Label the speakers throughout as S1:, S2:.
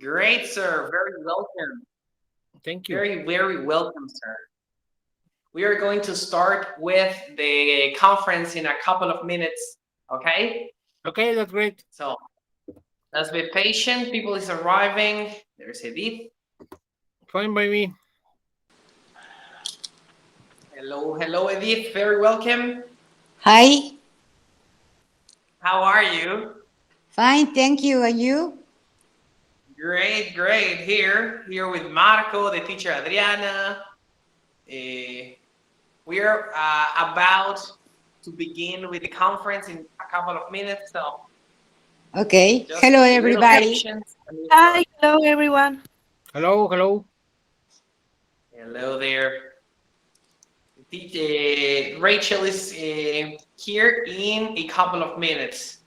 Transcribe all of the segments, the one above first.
S1: Great, sir. Very welcome.
S2: Thank you.
S1: Very welcome, sir. We are going to start with the conference in a couple of minutes, okay?
S2: Okay, that's great.
S1: So let's be patient. People is arriving. There's Edith.
S2: Fine by me.
S1: Hello, Edith. Very welcome.
S3: Hi.
S1: How are you?
S3: Fine, thank you. And you?
S1: Great. Here with Marco, the teacher Adriana. We are about to begin with the conference in a couple of minutes. So,
S3: okay. Hello, everybody.
S4: Hi, hello, everyone.
S2: Hello.
S1: Hello there. Rachel is here in a couple of minutes.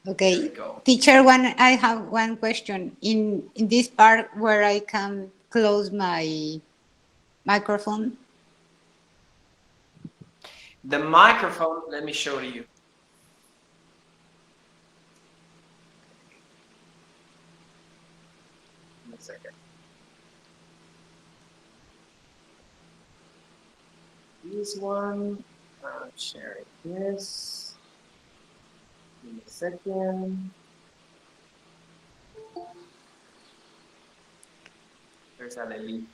S3: Okay. Teacher, I have one question. In this part where I can close my microphone.
S1: The microphone, let me show you. One second. This one, I'm sharing this. Give me a second. There's Aleli.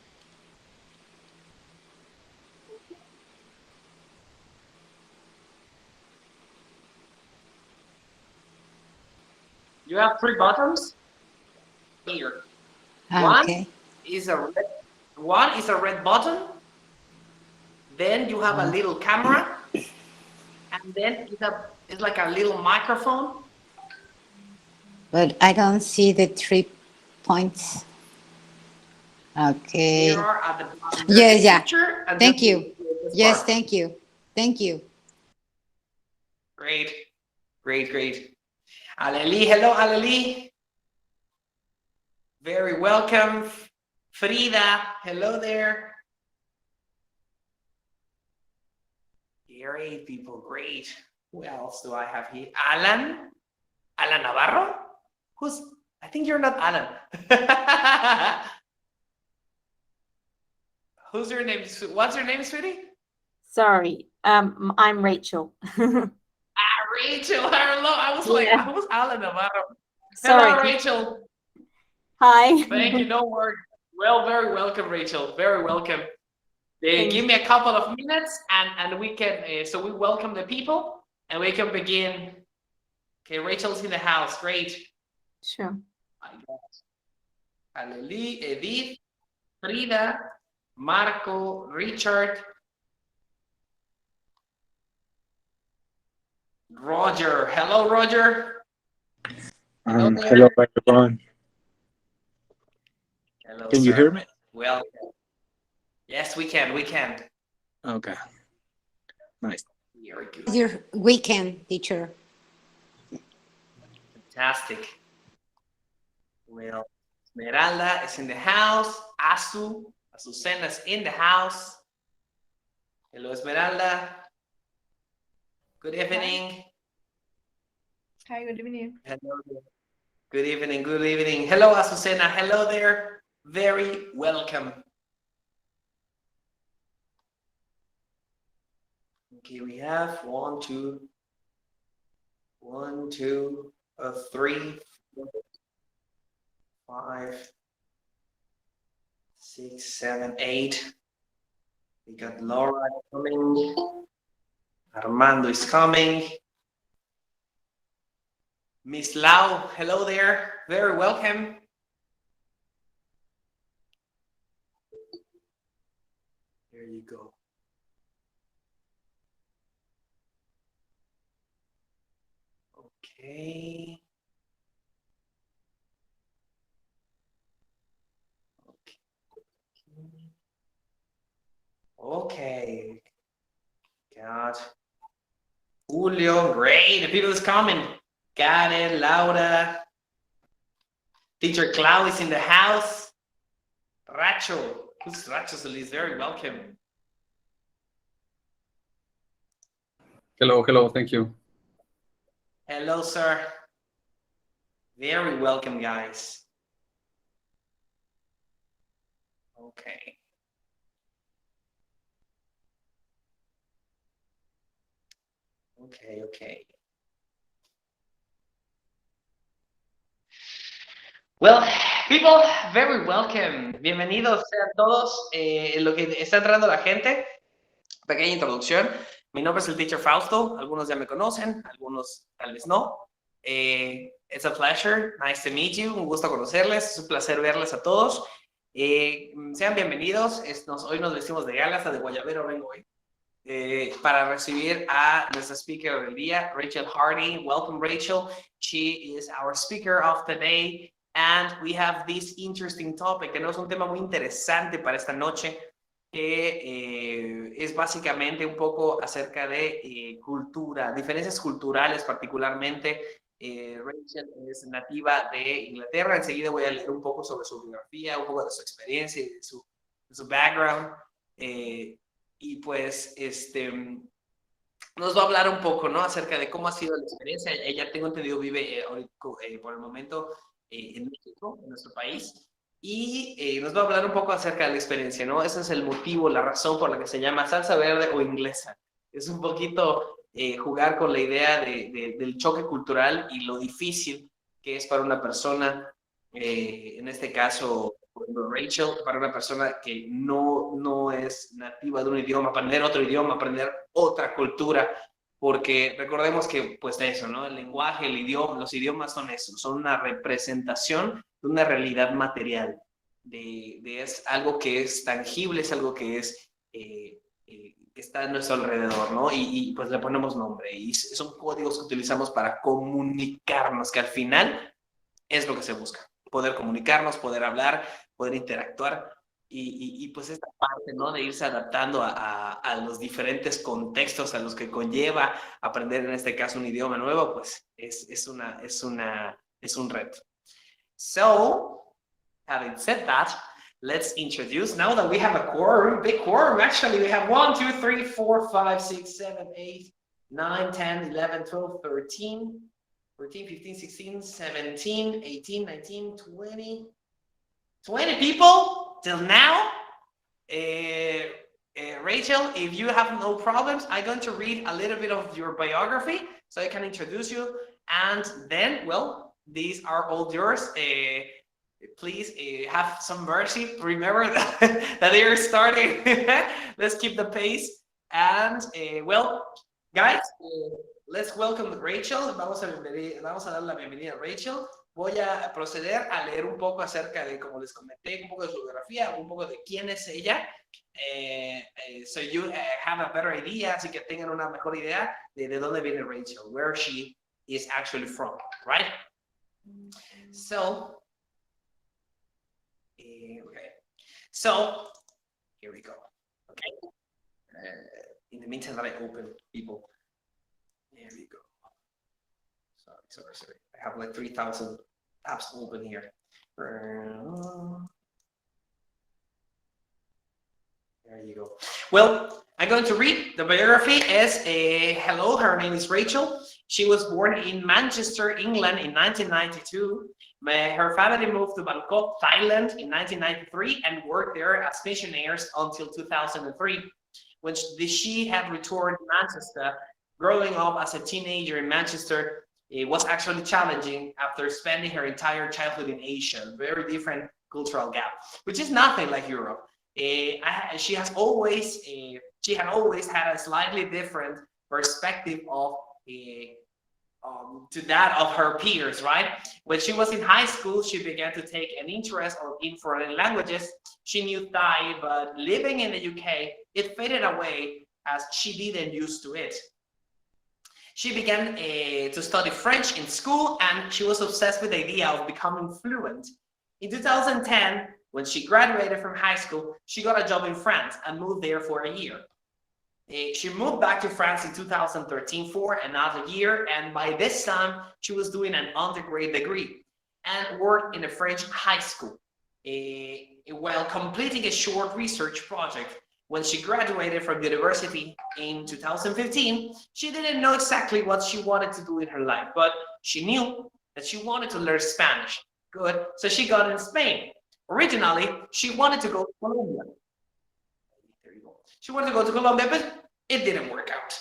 S1: You have 3 buttons here.
S3: Okay.
S1: One is a red button. Then you have a little camera, and then it's like a little microphone.
S3: But I don't see the 3 points. Okay.
S1: Here are at the bottom.
S3: Yes, yeah.
S1: Thank you.
S3: Yes, thank you. Thank you.
S1: Great. Aleli, hello, Aleli. Very welcome. Frida, hello there. Great, people, great. Who else do I have here? Alan Navarro? I think you're not Alan. What's your name, sweetie?
S4: Sorry, I'm Rachel.
S1: Rachel, hello. I was like, I was Alan Navarro.
S4: Sorry.
S1: Hello, Rachel.
S4: Hi.
S1: Thank you, no worries. Well, very welcome, Rachel. Very welcome. Give me a couple of minutes and we can, so we welcome the people and we can begin. Okay, Rachel's in the house. Great.
S4: Sure.
S1: Aleli, Edith, Frida, Marco, Richard, Roger. Hello, Roger.
S5: Hello, everyone.
S1: Hello,
S5: Can you hear me?
S1: Welcome. Yes, we can.
S5: Okay. Nice.
S1: Very good.
S3: How's your weekend, teacher?
S1: Fantastic. Well, Esmeralda is in the house. Azucena is in the house. Hello, Esmeralda. Good evening.
S6: Hi, good evening.
S1: Hello. Good evening. Hello, Azucena. Hello there. Very welcome. Okay, we have 1, 2, 3, 4, 5, 6, 7, 8. We got Laura coming. Armando is coming. Miss Lau, hello there. Very welcome. There you go. Okay. Okay. Got Julio, great. The people is coming. Got it, Laura. Teacher Clau is in the house. Racho. Who's Racho Solis? Very welcome.
S7: Hello, thank you.
S1: Hello, sir. Very welcome, guys. Okay. Okay. Well, people, very welcome. Bienvenidos sean todos. Lo que está entrando la gente, pequeña introducción. Mi nombre es el teacher Fausto. Algunos ya me conocen, algunos tal vez no. It's a pleasure. Nice to meet you. Un gusto conocerles. Es un placer verles a todos. Sean bienvenidos. Hoy nos vestimos de gala, hasta de guayabero vengo hoy. Para recibir a nuestra speaker del día, Rachel Hardy. Welcome, Rachel. She is our speaker of the day. And we have this interesting topic. Tenemos un tema muy interesante para esta noche, que es básicamente un poco acerca de cultura, diferencias culturales particularmente. Rachel es nativa de Inglaterra. Enseguida voy a leer un poco sobre su biografía, un poco de su experiencia y de su background. Y pues nos va a hablar un poco, ¿no? Acerca de cómo ha sido la experiencia. Ella, tengo entendido, vive por el momento en México, en nuestro país, y nos va a hablar un poco acerca de la experiencia, ¿no? Ese es el motivo, la razón por la que se llama salsa verde o inglesa. Es un poquito jugar con la idea del choque cultural y lo difícil que es para una persona, en este caso, por ejemplo, Rachel, para una persona que no es nativa de un idioma, aprender otro idioma, aprender otra cultura. Porque recordemos que, pues eso, ¿no? El lenguaje, el idioma, los idiomas son eso, son una representación de una realidad material, es algo que es tangible, es algo que es, que está a nuestro alrededor, ¿no? Y pues le ponemos nombre, y son códigos que utilizamos para comunicarnos, que al final es lo que se busca, poder comunicarnos, poder hablar, poder interactuar. Y pues esta parte, ¿no? De irse adaptando a los diferentes contextos a los que conlleva aprender, en este caso, un idioma nuevo, pues es un reto. So, having said that, let's introduce, now that we have a quorum, big quorum, actually, we have 1, 2, 3, 4, 5, 6, 7, 8, 9, 10, 11, 12, 13, 14, 15, 16, 17, 18, 19, 20 people till now. Rachel, if you have no problems, I'm going to read a little bit of your biography so I can introduce you. And then, well, these are all yours. Please have some mercy. Remember that they are starting. Let's keep the pace. And, well, guys, let's welcome Rachel. Vamos a dar la bienvenida a Rachel. Voy a proceder a leer un poco acerca de, como les comenté, un poco de su biografía, un poco de quién es ella. So you have a better idea, así que tengan una mejor idea de dónde viene Rachel, where she is actually from, right? So, okay. So, here we go. Okay. In the meantime that I open people, there we go. Sorry. I have like 3,000 apps open here. There you go. Well, I'm going to read the biography as hello, her name is Rachel. She was born in Manchester, England in 1992. Her family moved to Bangkok, Thailand in 1993 and worked there as missionaries until 2003, when she had returned to Manchester. Growing up as a teenager in Manchester, it was actually challenging after spending her entire childhood in Asia. Very different cultural gap, which is nothing like Europe. She had always had a slightly different perspective of to that of her peers, right? When she was in high school, she began to take an interest in foreign languages. She knew Thai, but living in the UK, it faded away as she didn't used to it. She began to study French in school, and she was obsessed with the idea of becoming fluent. In 2010, when she graduated from high school, she got a job in France and moved there for a year. She moved back to France in 2013 for another year, and by this time, she was doing an undergrad degree and worked in a French high school while completing a short research project. When she graduated from university in 2015, she didn't know exactly what she wanted to do in her life, but she knew that she wanted to learn Spanish. Good. So she got in Spain. Originally, she wanted to go to Colombia. There you go. She wanted to go to Colombia, but it didn't work out.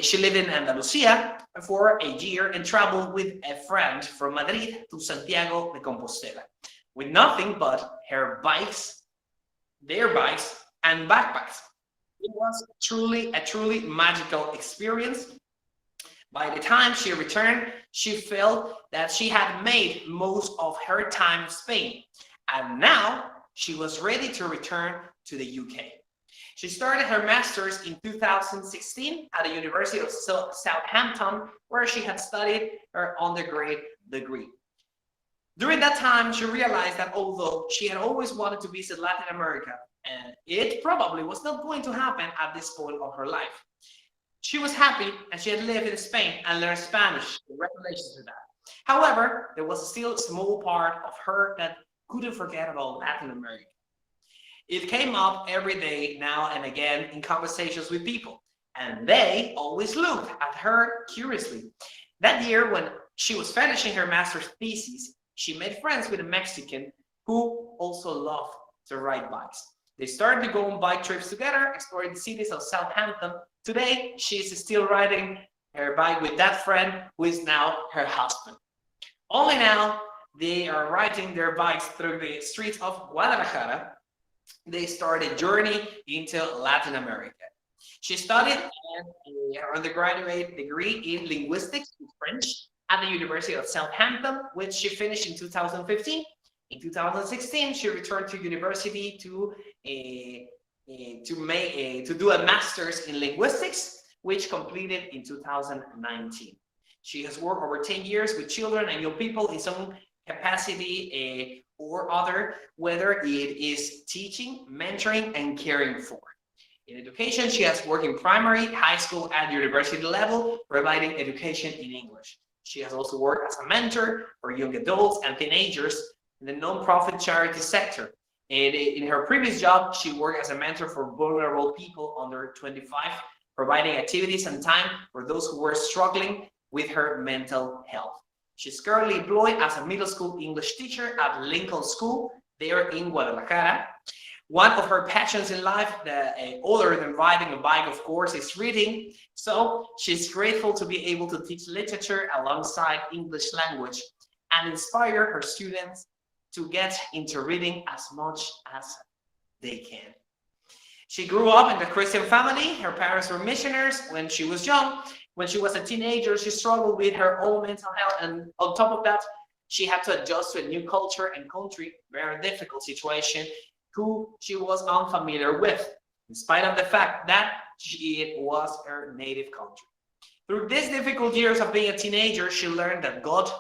S1: She lived in Andalusia for a year and traveled with a friend from Madrid to Santiago de Compostela with nothing but her bikes, their bikes, and backpacks. It was a truly magical experience. By the time she returned, she felt that she had made most of her time in Spain, and now she was ready to return to the UK. She started her master's in 2016 at the University of Southampton, where she had studied her undergrad degree. During that time, she realized that although she had always wanted to visit Latin America, and it probably was not going to happen at this point of her life, she was happy and she had lived in Spain and learned Spanish. Congratulations to that. However, there was still a small part of her that couldn't forget about Latin America. It came up every day now and again in conversations with people, and they always looked at her curiously. That year, when she was finishing her master's thesis, she made friends with a Mexican who also loved to ride bikes. They started to go on bike trips together, exploring the cities of Southampton. Today, she is still riding her bike with that friend who is now her husband. Only now, they are riding their bikes through the streets of Guadalajara. They started a journey into Latin America. She studied her undergraduate degree in linguistics and French at the University of Southampton, which she finished in 2015. In 2016, she returned to university to do a master's in linguistics, which completed in 2019. She has worked over 10 years with children and young people in some capacity or other, whether it is teaching, mentoring, and caring for. In education, she has worked in primary, high school, and university level, providing education in English. She has also worked as a mentor for young adults and teenagers in the non-profit charity sector. And in her previous job, she worked as a mentor for vulnerable people under 25, providing activities and time for those who were struggling with her mental health. She's currently employed as a middle school English teacher at Lincoln School, there in Guadalajara. One of her passions in life, other than riding a bike, of course, is reading. So she's grateful to be able to teach literature alongside English language and inspire her students to get into reading as much as they can. She grew up in a Christian family. Her parents were missionaries when she was young. When she was a teenager, she struggled with her own mental health, and on top of that, she had to adjust to a new culture and country, very difficult situation, who she was unfamiliar with, in spite of the fact that it was her native country. Through these difficult years of being a teenager, she learned that God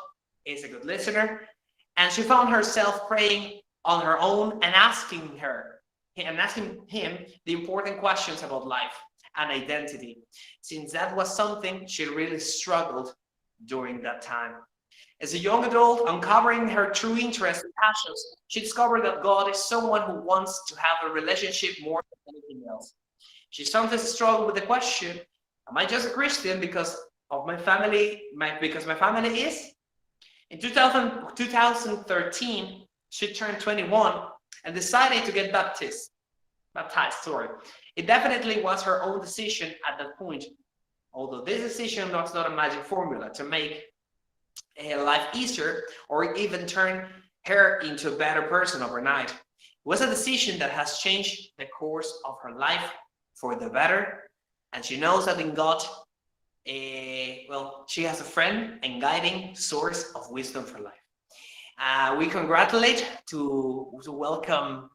S1: is a good listener, and she found herself praying on her own and asking him the important questions about life and identity, since that was something she really struggled during that time. As a young adult, uncovering her true interests and passions, she discovered that God is someone who wants to have a relationship more than anything else. She sometimes struggled with the question, am I just a Christian because of my family, because my family is? In 2013, she turned 21 and decided to get baptized. It definitely was her own decision at that point, although this decision was not a magic formula to make life easier or even turn her into a better person overnight. It was a decision that has changed the course of her life for the better, and she knows that in God, she has a friend and guiding source of wisdom for life. We congratulate to welcome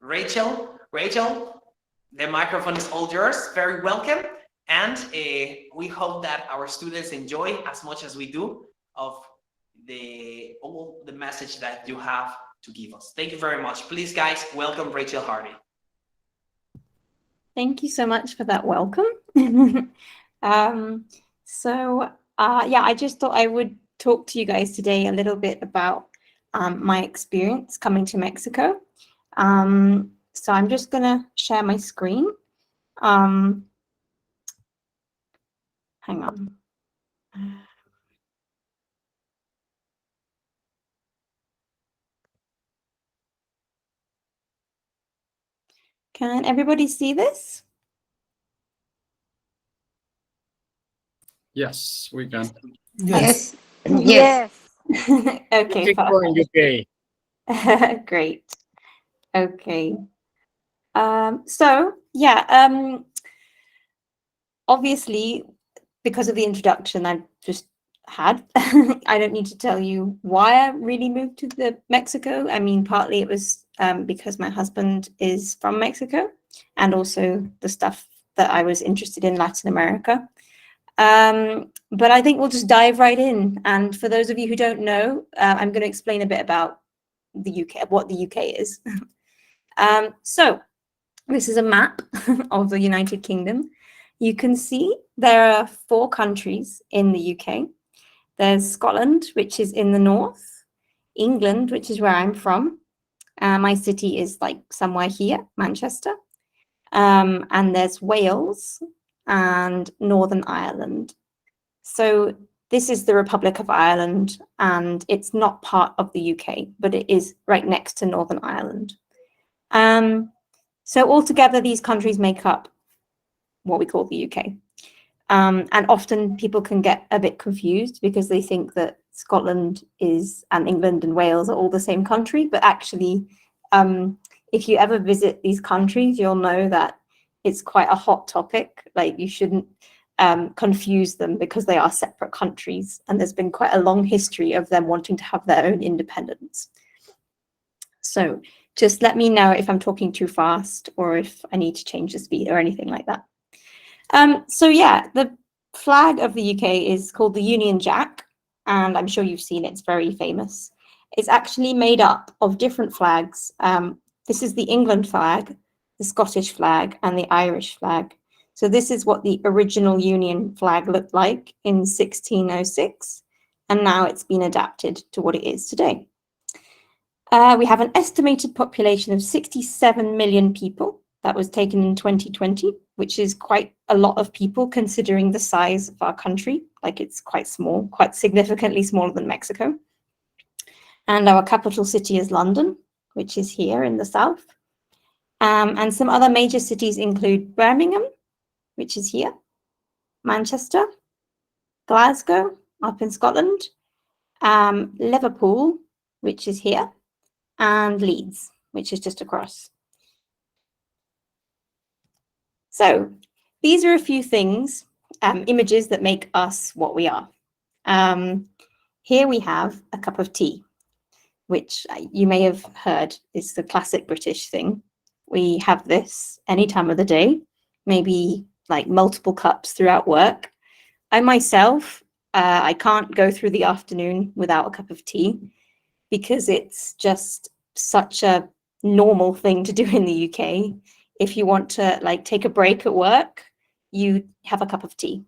S1: Rachel. Rachel, the microphone is all yours. Very welcome. And we hope that our students enjoy as much as we do of all the message that you have to give us. Thank you very much. Please, guys, welcome Rachel Hardy.
S4: Thank you so much for that welcome. I just thought I would talk to you guys today a little bit about my experience coming to Mexico. So I'm just going to share my screen. Hang on. Can everybody see this?
S5: Yes, we can.
S3: Yes. Yes.
S4: Okay,
S2: Keep going, UK.
S4: great. Okay. So yeah, obviously, because of the introduction I've just had, I don't need to tell you why I really moved to Mexico. I mean, partly it was because my husband is from Mexico, and also the stuff that I was interested in Latin America. But I think we'll just dive right in. And for those of you who don't know, I'm going to explain a bit about the UK, what the UK is. So this is a map of the United Kingdom. You can see there are 4 countries in the UK. There's Scotland, which is in the north, England, which is where I'm from. My city is like somewhere here, Manchester. And there's Wales and Northern Ireland. So this is the Republic of Ireland, and it's not part of the UK, but it is right next to Northern Ireland. So altogether, these countries make up what we call the UK. And often people can get a bit confused because they think that Scotland and England and Wales are all the same country. But actually, if you ever visit these countries, you'll know that it's quite a hot topic. Like, you shouldn't confuse them because they are separate countries. And there's been quite a long history of them wanting to have their own independence. So just let me know if I'm talking too fast or if I need to change the speed or anything like that. So yeah, the flag of the UK is called the Union Jack, and I'm sure you've seen it. It's very famous. It's actually made up of different flags. This is the England flag, the Scottish flag, and the Irish flag. So this is what the original Union flag looked like in 1606, and now it's been adapted to what it is today. We have an estimated population of 67 million people. That was taken in 2020, which is quite a lot of people considering the size of our country. Like, it's quite small, quite significantly smaller than Mexico. And our capital city is London, which is here in the south. And some other major cities include Birmingham, which is here, Manchester, Glasgow, up in Scotland, Liverpool, which is here, and Leeds, which is just across. So these are a few things, images that make us what we are. Here we have a cup of tea, which you may have heard is the classic British thing. We have this any time of the day, maybe like multiple cups throughout work. I myself, I can't go through the afternoon without a cup of tea because it's just such a normal thing to do in the UK. If you want to like take a break at work, you have a cup of tea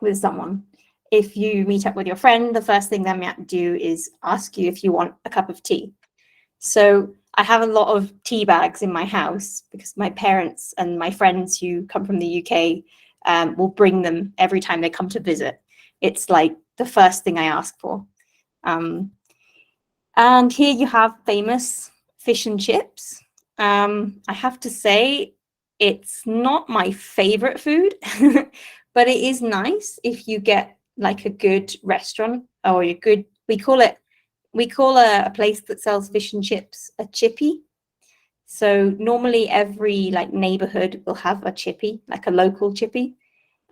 S4: with someone. If you meet up with your friend, the first thing they might do is ask you if you want a cup of tea. So I have a lot of tea bags in my house because my parents and my friends who come from the UK will bring them every time they come to visit. It's like the first thing I ask for. And here you have famous fish and chips. I have to say, it's not my favorite food, but it is nice if you get like a good restaurant or a good, we call a place that sells fish and chips a chippy. So normally every like neighborhood will have a chippy, like a local chippy.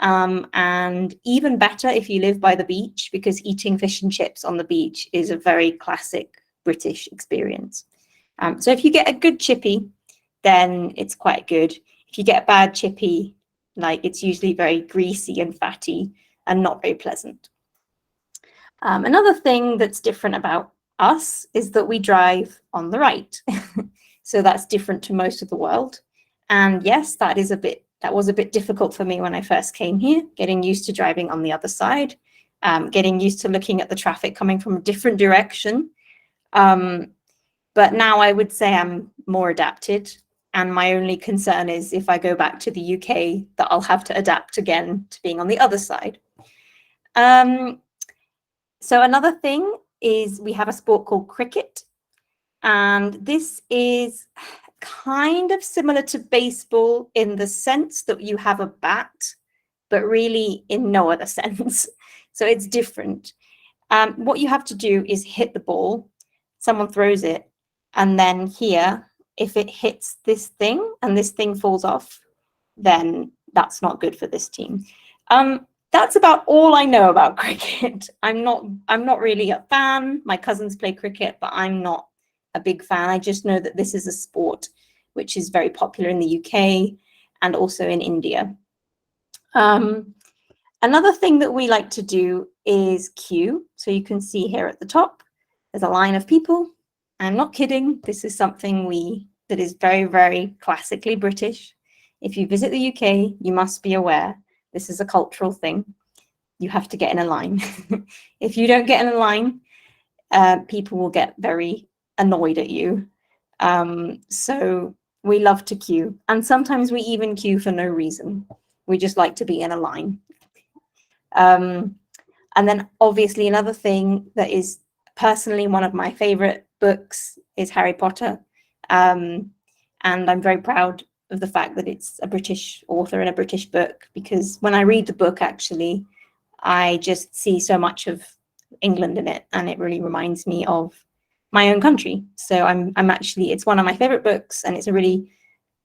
S4: And even better if you live by the beach, because eating fish and chips on the beach is a very classic British experience. So if you get a good chippy, then it's quite good. If you get a bad chippy, like, it's usually very greasy and fatty and not very pleasant. Another thing that's different about us is that we drive on the right. So that's different to most of the world. And yes, that was a bit difficult for me when I first came here, getting used to driving on the other side, getting used to looking at the traffic coming from a different direction. But now I would say I'm more adapted. And my only concern is if I go back to the UK, that I'll have to adapt again to being on the other side. So another thing is we have a sport called cricket. And this is kind of similar to baseball in the sense that you have a bat, but really in no other sense. So it's different. What you have to do is hit the ball, someone throws it, and then here, if it hits this thing and this thing falls off, then that's not good for this team. That's about all I know about cricket. I'm not really a fan. My cousins play cricket, but I'm not a big fan. I just know that this is a sport which is very popular in the UK and also in India. Another thing that we like to do is queue. So you can see here at the top, there's a line of people. I'm not kidding. This is something that is very, very classically British. If you visit the UK, you must be aware this is a cultural thing. You have to get in a line. If you don't get in a line, people will get very annoyed at you. So we love to queue. And sometimes we even queue for no reason. We just like to be in a line. And then obviously another thing that is personally one of my favorite books is Harry Potter. And I'm very proud of the fact that it's a British author and a British book, because when I read the book, actually, I just see so much of England in it, and it really reminds me of my own country. So I'm actually, it's one of my favorite books, and it's a really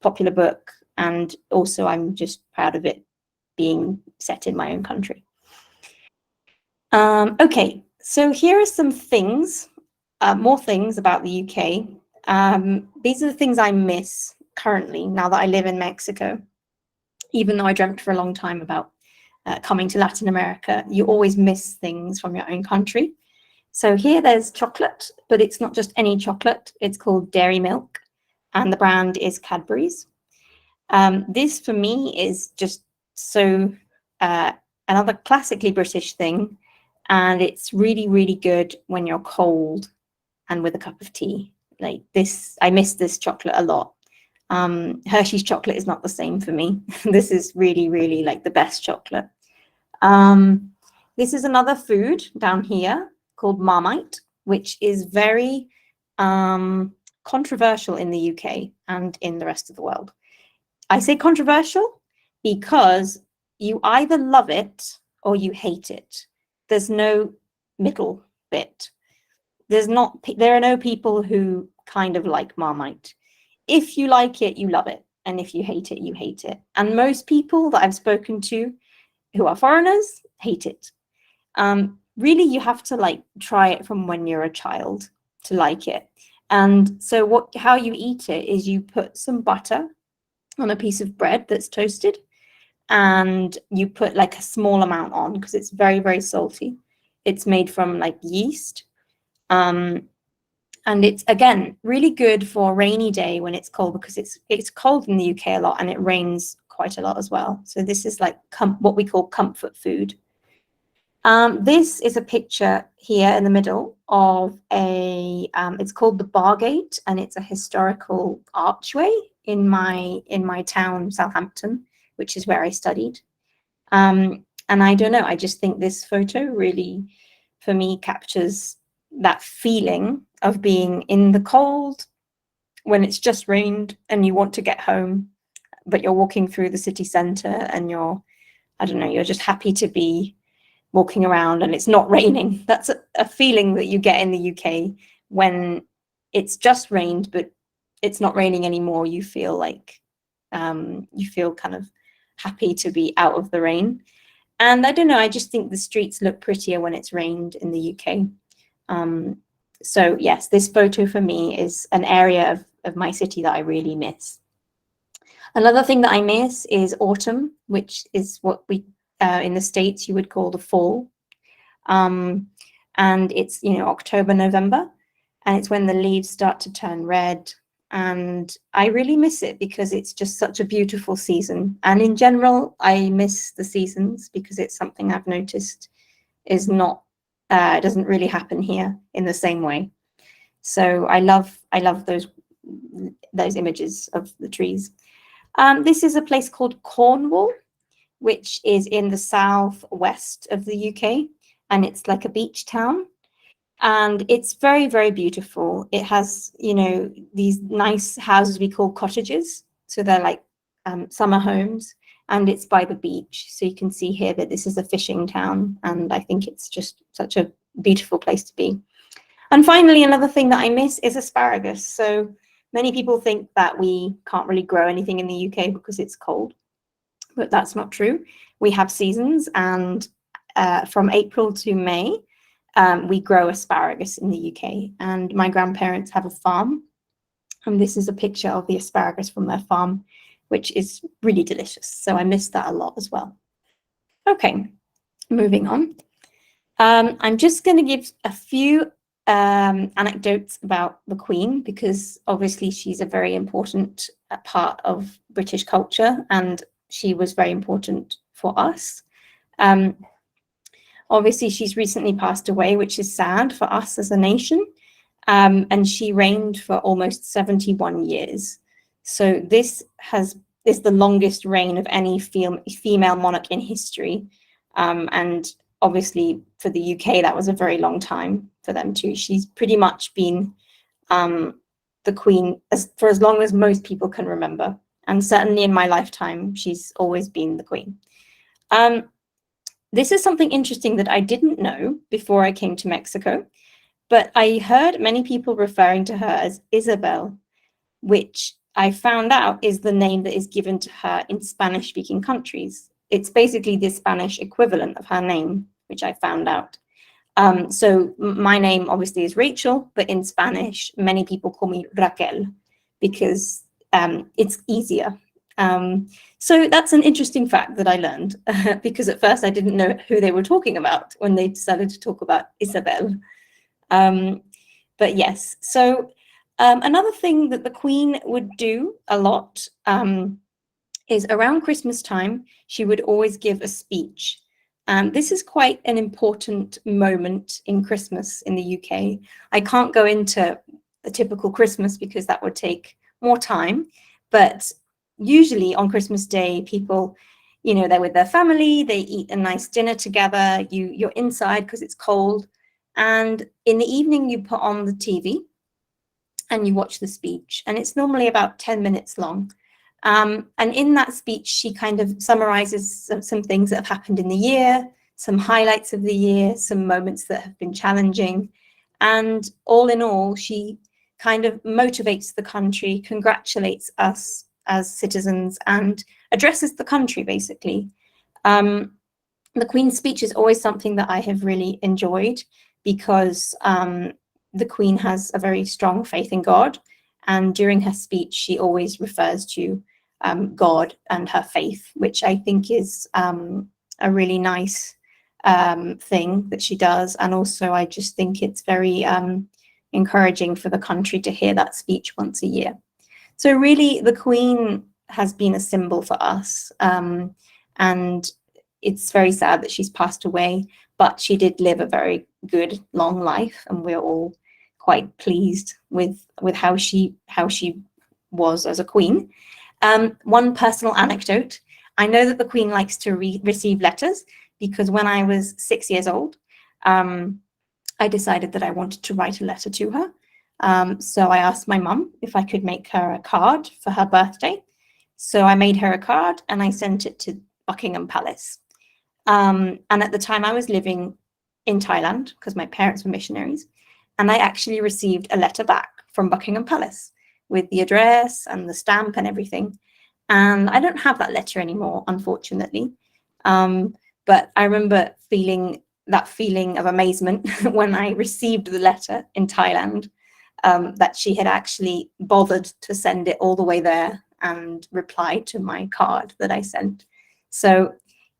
S4: popular book, and also I'm just proud of it being set in my own country. Okay, so here are some things, more things about the UK. These are the things I miss currently now that I live in Mexico. Even though I dreamt for a long time about coming to Latin America, you always miss things from your own country. So here there's chocolate, but it's not just any chocolate. It's called Dairy Milk, and the brand is Cadbury's. This for me is just so another classically British thing, and it's really, really good when you're cold and with a cup of tea. Like this, I miss this chocolate a lot. Hershey's chocolate is not the same for me. This is really, really like the best chocolate. This is another food down here called Marmite, which is very controversial in the UK and in the rest of the world. I say controversial because you either love it or you hate it. There's no middle bit. There are no people who kind of like Marmite. If you like it, you love it. And if you hate it, you hate it. And most people that I've spoken to who are foreigners hate it. Really, you have to like try it from when you're a child to like it. And so how you eat it is you put some butter on a piece of bread that's toasted, and you put like a small amount on because it's very, very salty. It's made from like yeast. And it's, again, really good for a rainy day when it's cold, because it's cold in the UK a lot and it rains quite a lot as well. So this is like what we call comfort food. This is a picture here in the middle of it's called the Bargate, and it's a historical archway in my town, Southampton, which is where I studied. And I don't know, I just think this photo really, for me, captures that feeling of being in the cold when it's just rained and you want to get home, but you're walking through the city centre and you're just happy to be walking around and it's not raining. That's a feeling that you get in the UK when it's just rained, but it's not raining anymore. You feel like you feel kind of happy to be out of the rain. And I don't know, I just think the streets look prettier when it's rained in the UK. So yes, this photo for me is an area of my city that I really miss. Another thing that I miss is autumn, which is what we in the States you would call the fall. And it's, October, November, and it's when the leaves start to turn red. And I really miss it because it's just such a beautiful season. And in general, I miss the seasons because it's something I've noticed is not, doesn't really happen here in the same way. So I love those images of the trees. This is a place called Cornwall, which is in the southwest of the UK, and it's like a beach town. And it's very, very beautiful. It has, you know, these nice houses we call cottages. So they're like summer homes, and it's by the beach. So you can see here that this is a fishing town, and I think it's just such a beautiful place to be. And finally, another thing that I miss is asparagus. So many people think that we can't really grow anything in the UK because it's cold, but that's not true. We have seasons, and from April to May, we grow asparagus in the UK, and my grandparents have a farm, and this is a picture of the asparagus from their farm, which is really delicious. So I miss that a lot as well. Okay, moving on. I'm just going to give a few anecdotes about the Queen, because obviously she's a very important part of British culture, and she was very important for us. Obviously, she's recently passed away, which is sad for us as a nation. And she reigned for almost 71 years. So this is the longest reign of any female monarch in history. And obviously for the UK, that was a very long time for them too. She's pretty much been the Queen for as long as most people can remember. And certainly in my lifetime, she's always been the Queen. This is something interesting that I didn't know before I came to Mexico, but I heard many people referring to her as Isabel, which I found out is the name that is given to her in Spanish-speaking countries. It's basically the Spanish equivalent of her name, which I found out. So my name obviously is Rachel, but in Spanish, many people call me Raquel because it's easier. So that's an interesting fact that I learned because at first I didn't know who they were talking about when they decided to talk about Isabel. But yes, so another thing that the Queen would do a lot is around Christmas time, she would always give a speech. This is quite an important moment in Christmas in the UK. I can't go into a typical Christmas because that would take more time, but usually on Christmas Day, people, you know, they're with their family, they eat a nice dinner together, you're inside because it's cold, and in the evening you put on the TV and you watch the speech, and it's normally about 10 minutes long. And in that speech, she kind of summarizes some things that have happened in the year, some highlights of the year, some moments that have been challenging. And all in all, she kind of motivates the country, congratulates us as citizens, and addresses the country, basically. The Queen's speech is always something that I have really enjoyed because the Queen has a very strong faith in God. And during her speech, she always refers to God and her faith, which I think is a really nice thing that she does. And also, I just think it's very encouraging for the country to hear that speech once a year. So really, the Queen has been a symbol for us. And it's very sad that she's passed away, but she did live a very good, long life. And we're all quite pleased with how she was as a queen. One personal anecdote, I know that the Queen likes to receive letters because when I was 6 years old, I decided that I wanted to write a letter to her. So I asked my mum if I could make her a card for her birthday. So I made her a card and I sent it to Buckingham Palace. And at the time I was living in Thailand because my parents were missionaries. And I actually received a letter back from Buckingham Palace with the address and the stamp and everything. And I don't have that letter anymore, unfortunately. But I remember feeling that feeling of amazement when I received the letter in Thailand, that she had actually bothered to send it all the way there and reply to my card that I sent. So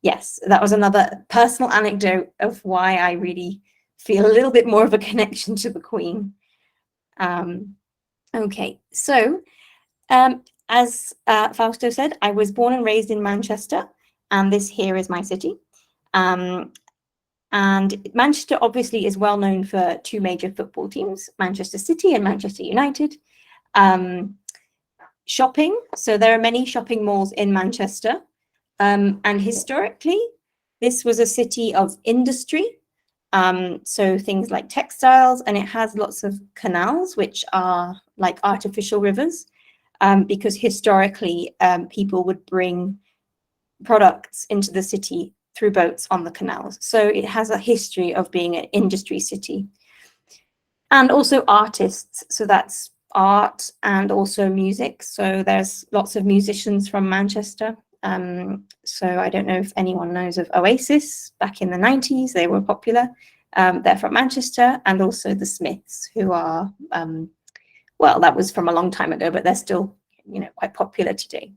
S4: yes, that was another personal anecdote of why I really feel a little bit more of a connection to the Queen. Okay, so as Fausto said, I was born and raised in Manchester, and this here is my city. And Manchester obviously is well known for two major football teams, Manchester City and Manchester United. Shopping, so there are many shopping malls in Manchester. And historically, this was a city of industry. So things like textiles, and it has lots of canals, which are like artificial rivers, because historically people would bring products into the city through boats on the canals. So it has a history of being an industry city. And also artists, so that's art and also music. So there's lots of musicians from Manchester. So I don't know if anyone knows of Oasis. Back in the 90s, they were popular. They're from Manchester, and also the Smiths, who are, well, that was from a long time ago, but they're still, you know, quite popular today.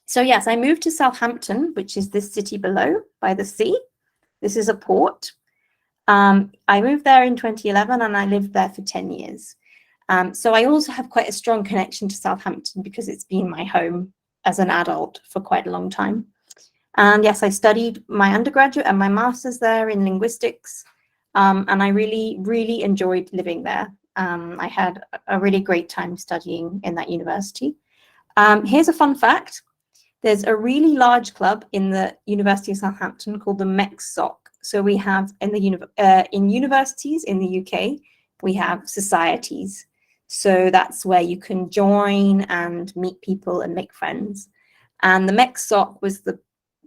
S4: So yes, I moved to Southampton, which is this city below by the sea. This is a port. I moved there in 2011, and I lived there for 10 years. So I also have quite a strong connection to Southampton because it's been my home as an adult for quite a long time. And yes, I studied my undergraduate and my master's there in linguistics. And I really, really enjoyed living there. I had a really great time studying in that university. Here's a fun fact. There's a really large club in the University of Southampton called the MEXSOC. So we have in universities in the UK, we have societies. So that's where you can join and meet people and make friends. And the MEXSOC was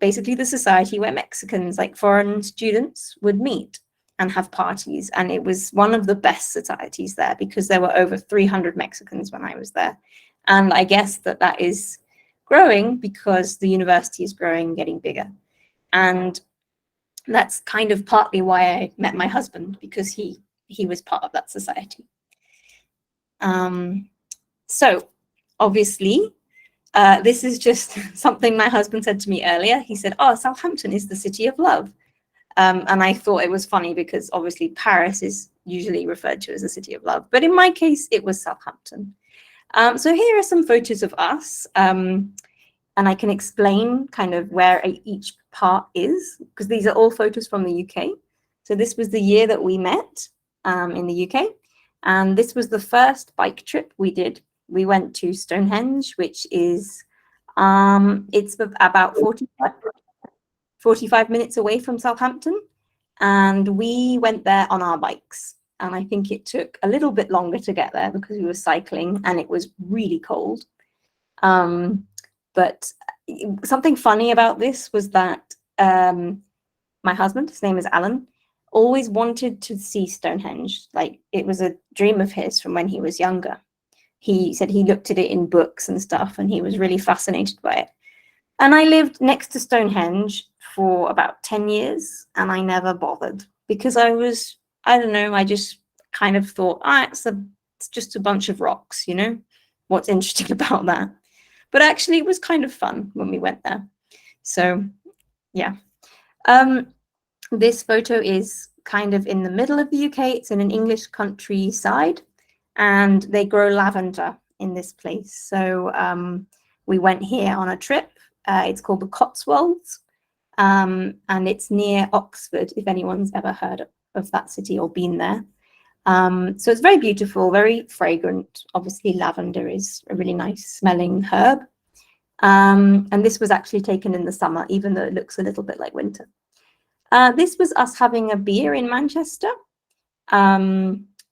S4: basically the society where Mexicans, like foreign students, would meet and have parties. And it was one of the best societies there because there were over 300 Mexicans when I was there. And I guess that is growing because the university is growing, getting bigger. And that's kind of partly why I met my husband, because he was part of that society. So obviously, this is just something my husband said to me earlier. He said, oh, Southampton is the city of love. And I thought it was funny because obviously Paris is usually referred to as the city of love. But in my case, it was Southampton. So here are some photos of us. And I can explain kind of where each part is, because these are all photos from the UK. So this was the year that we met in the UK. And this was the first bike trip we did. We went to Stonehenge, which is, it's about 45 minutes away from Southampton. And we went there on our bikes. And I think it took a little bit longer to get there because we were cycling and it was really cold. But something funny about this was that my husband, his name is Alan, always wanted to see Stonehenge. Like, it was a dream of his from when he was younger. He said he looked at it in books and stuff, and he was really fascinated by it. And I lived next to Stonehenge for about 10 years, and I never bothered because I don't know, I just kind of thought, it's just a bunch of rocks, you know? What's interesting about that? But actually, it was kind of fun when we went there. So, yeah. This photo is kind of in the middle of the UK. It's in an English countryside, and they grow lavender in this place. So we went here on a trip. It's called the Cotswolds, and it's near Oxford, if anyone's ever heard of that city or been there. So it's very beautiful, very fragrant. Obviously, lavender is a really nice smelling herb. And this was actually taken in the summer, even though it looks a little bit like winter. This was us having a beer in Manchester.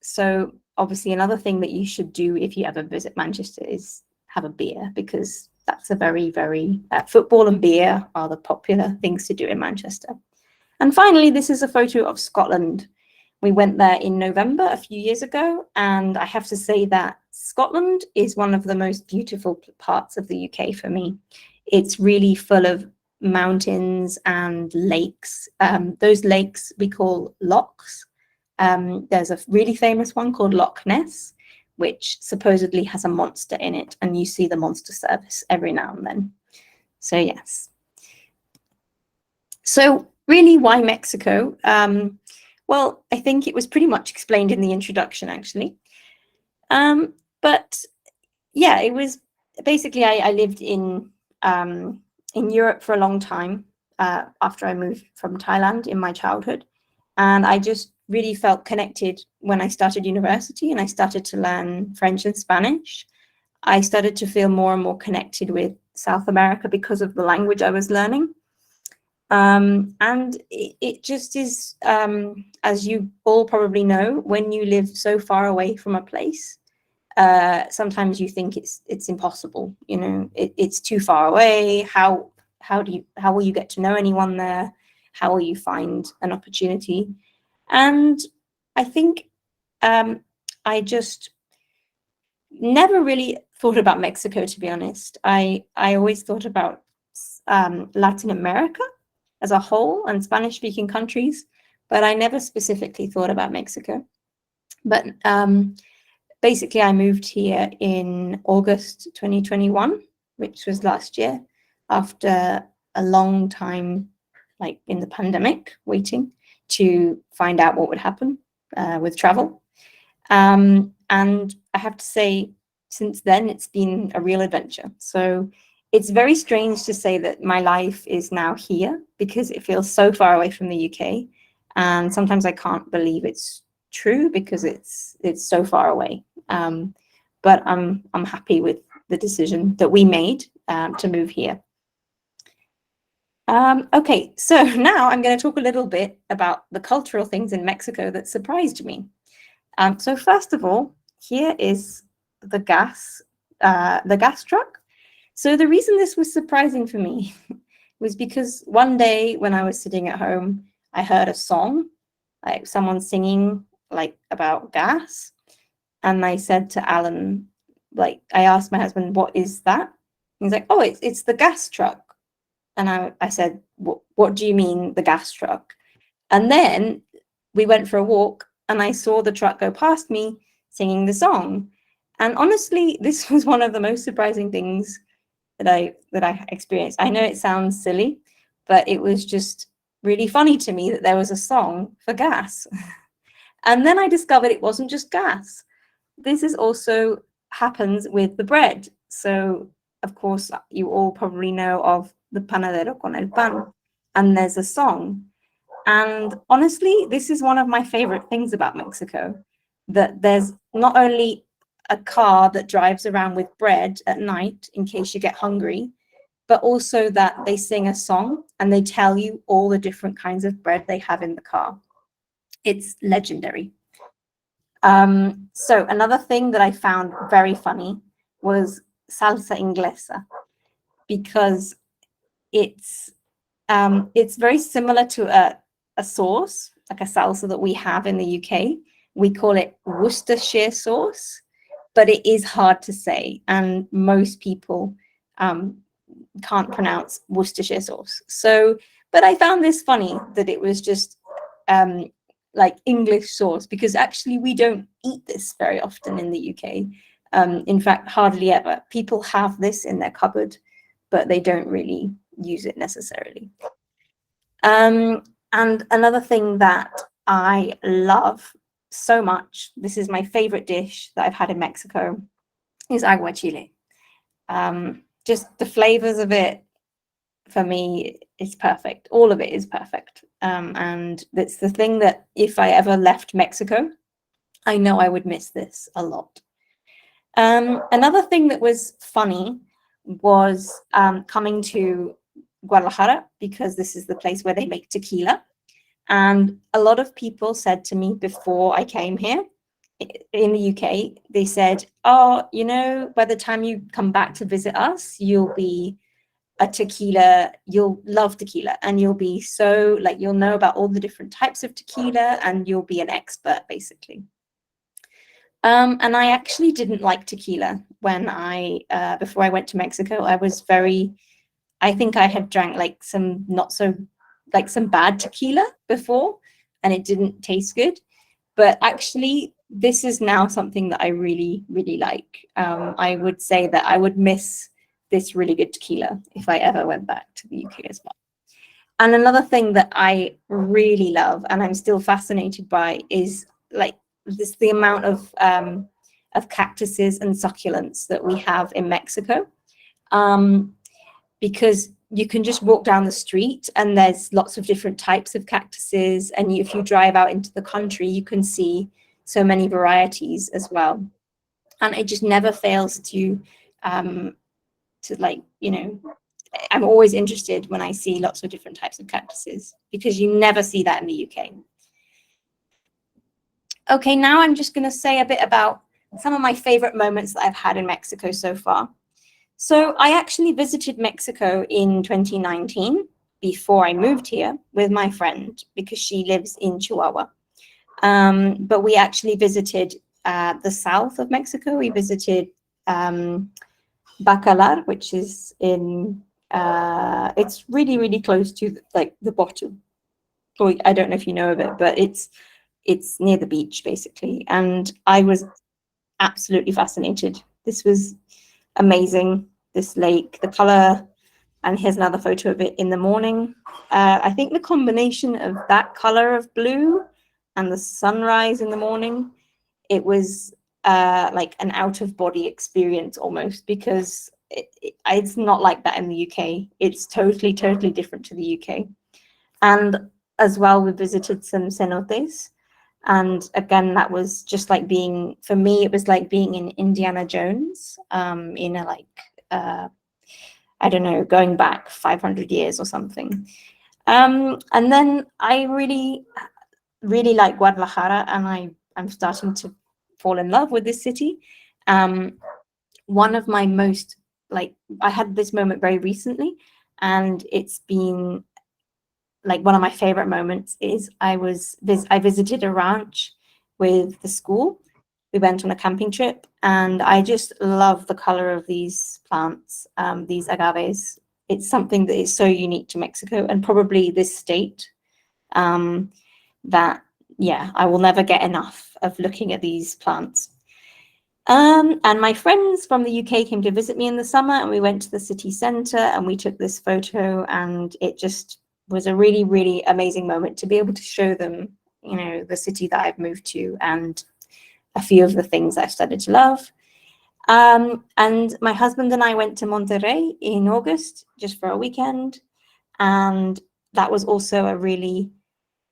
S4: So obviously another thing that you should do if you ever visit Manchester is have a beer, because that's a very, very, football and beer are the popular things to do in Manchester. And finally, this is a photo of Scotland. We went there in November a few years ago, and I have to say that Scotland is one of the most beautiful parts of the UK for me. It's really full of mountains and lakes. Those lakes we call lochs. There's a really famous one called Loch Ness, which supposedly has a monster in it, and you see the monster service every now and then. So yes. So really, why Mexico? Well, I think it was pretty much explained in the introduction, actually. But yeah, it was basically I lived in Europe for a long time after I moved from Thailand in my childhood, and I just really felt connected when I started university and I started to learn French and Spanish. I started to feel more and more connected with South America because of the language I was learning. And it just is, as you all probably know, when you live so far away from a place, sometimes you think it's impossible. You know, it's too far away. How will you get to know anyone there? How will you find an opportunity? And I think I just never really thought about Mexico, to be honest. I always thought about Latin America as a whole and Spanish-speaking countries, but I never specifically thought about Mexico. But basically, I moved here in August 2021, which was last year, after a long time, like in the pandemic, waiting to find out what would happen with travel. And I have to say, since then, it's been a real adventure. So it's very strange to say that my life is now here because it feels so far away from the UK. And sometimes I can't believe it's true because it's so far away. But I'm happy with the decision that we made to move here. Okay, so now I'm going to talk a little bit about the cultural things in Mexico that surprised me. So first of all, here is the gas truck. So the reason this was surprising for me was because one day when I was sitting at home, I heard a song, like someone singing like about gas. And I said to Alan, like, I asked my husband, what is that? He's like, oh, it's the gas truck. And I said, what do you mean the gas truck? And then we went for a walk and I saw the truck go past me singing the song. And honestly, this was one of the most surprising things that I experienced. I know it sounds silly, but it was just really funny to me that there was a song for gas. And then I discovered it wasn't just gas. This is also happens with the bread. So, of course, you all probably know of the panadero con el pan, and there's a song. And honestly, this is one of my favorite things about Mexico, that there's not only a car that drives around with bread at night in case you get hungry, but also that they sing a song and they tell you all the different kinds of bread they have in the car. It's legendary. So another thing that I found very funny was salsa inglesa, because it's very similar to a sauce, like a salsa that we have in the UK. We call it Worcestershire sauce, but it is hard to say, and most people can't pronounce Worcestershire sauce. So, but I found this funny that it was just like English sauce, because actually we don't eat this very often in the UK. In fact, hardly ever. People have this in their cupboard, but they don't really use it necessarily. And another thing that I love so much, this is my favorite dish that I've had in Mexico, is aguachile. Just the flavors of it, for me, is perfect. All of it is perfect. And it's the thing that if I ever left Mexico, I know I would miss this a lot. Another thing that was funny was coming to Guadalajara, because this is the place where they make tequila. And a lot of people said to me before I came here in the UK, they said, oh, you know, by the time you come back to visit us, you'll be a tequila, you'll love tequila, and you'll be so, like, you'll know about all the different types of tequila and you'll be an expert, basically. And I actually didn't like tequila when before I went to Mexico. I think I had drank like some some bad tequila before, and it didn't taste good. But actually, this is now something that I really, really like. I would say that I would miss this really good tequila if I ever went back to the UK as well. And another thing that I really love, and I'm still fascinated by, is like the amount of cactuses and succulents that we have in Mexico. Because you can just walk down the street and there's lots of different types of cactuses. And if you drive out into the country, you can see so many varieties as well. And it just never fails to like, you know, I'm always interested when I see lots of different types of cactuses, because you never see that in the UK. Okay, now I'm just going to say a bit about some of my favorite moments that I've had in Mexico so far. So I actually visited Mexico in 2019 before I moved here with my friend, because she lives in Chihuahua. But we actually visited the south of Mexico. We visited Bacalar, which is in, it's really, really close to like the bottom. Or I don't know if you know of it, but it's near the beach basically. And I was absolutely fascinated. This was amazing, this lake, the color. And here's another photo of it in the morning. I think the combination of that color of blue and the sunrise in the morning, it was like an out-of-body experience almost, because it's not like that in the UK. It's totally, totally different to the UK. And as well, we visited some cenotes. And again, that was just like being, for me, it was like being in Indiana Jones, in a like, I don't know, going back 500 years or something. And then I really, really like Guadalajara, and I'm starting to fall in love with this city. One of my most, like, I had this moment very recently, and it's been like one of my favorite moments is I visited a ranch with the school. We went on a camping trip, and I just love the color of these plants, these agaves. It's something that is so unique to Mexico and probably this state, that, yeah, I will never get enough of looking at these plants. And my friends from the UK came to visit me in the summer, and we went to the city center and we took this photo, and it just was a really, really amazing moment to be able to show them, you know, the city that I've moved to and a few of the things I've started to love. And my husband and I went to Monterrey in August just for a weekend. And that was also a really,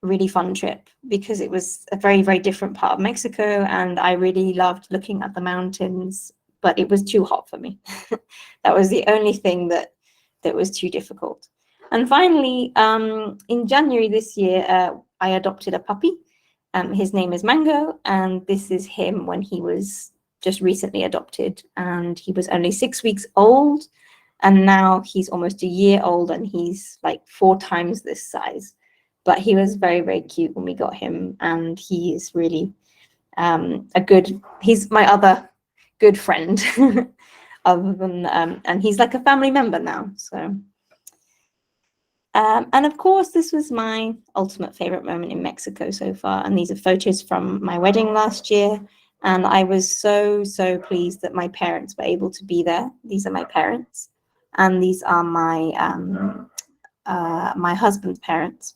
S4: really fun trip, because it was a very, very different part of Mexico. And I really loved looking at the mountains, but it was too hot for me. That was the only thing that was too difficult. And finally, in January this year, I adopted a puppy. His name is Mango, and this is him when he was just recently adopted, and he was only 6 weeks old, and now he's almost a year old, and he's like 4 times this size. But he was very, very cute when we got him, and he is really he's my other good friend, other than, and he's like a family member now, so. And of course, this was my ultimate favorite moment in Mexico so far. And these are photos from my wedding last year. And I was so, so pleased that my parents were able to be there. These are my parents. And these are my, my husband's parents.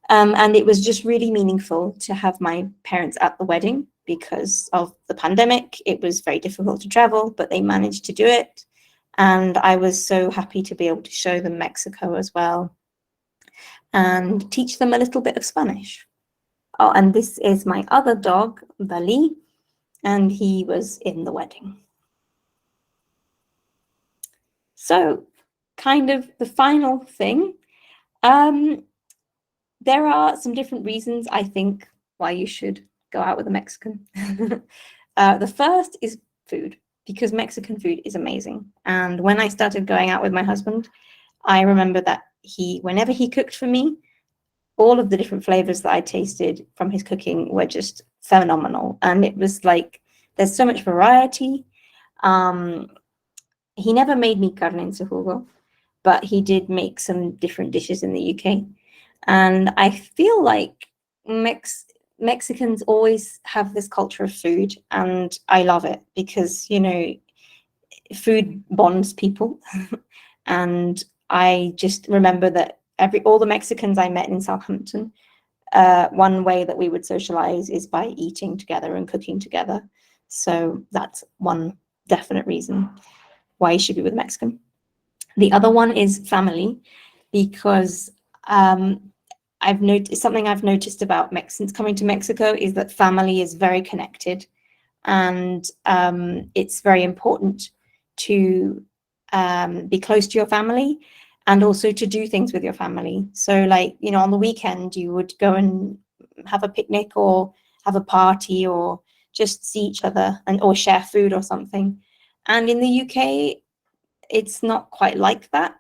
S4: And it was just really meaningful to have my parents at the wedding because of the pandemic. It was very difficult to travel, but they managed to do it. And I was so happy to be able to show them Mexico as well, and teach them a little bit of Spanish. Oh, and this is my other dog, Bali, and he was in the wedding. So, kind of the final thing, there are some different reasons, I think, why you should go out with a Mexican. The first is food, because Mexican food is amazing. And when I started going out with my husband, I remember that whenever he cooked for me, all of the different flavors that I tasted from his cooking were just phenomenal. And it was like, there's so much variety. He never made me carne en su jugo, but he did make some different dishes in the UK. And I feel like Mexicans always have this culture of food, and I love it because, you know, food bonds people. And I just remember that all the Mexicans I met in Southampton, one way that we would socialize is by eating together and cooking together. So that's one definite reason why you should be with a Mexican. The other one is family, because I've noticed about Mexicans coming to Mexico is that family is very connected, and it's very important to be close to your family, and also to do things with your family. So like, you know, on the weekend, you would go and have a picnic or have a party or just see each other or share food or something. And in the UK, it's not quite like that.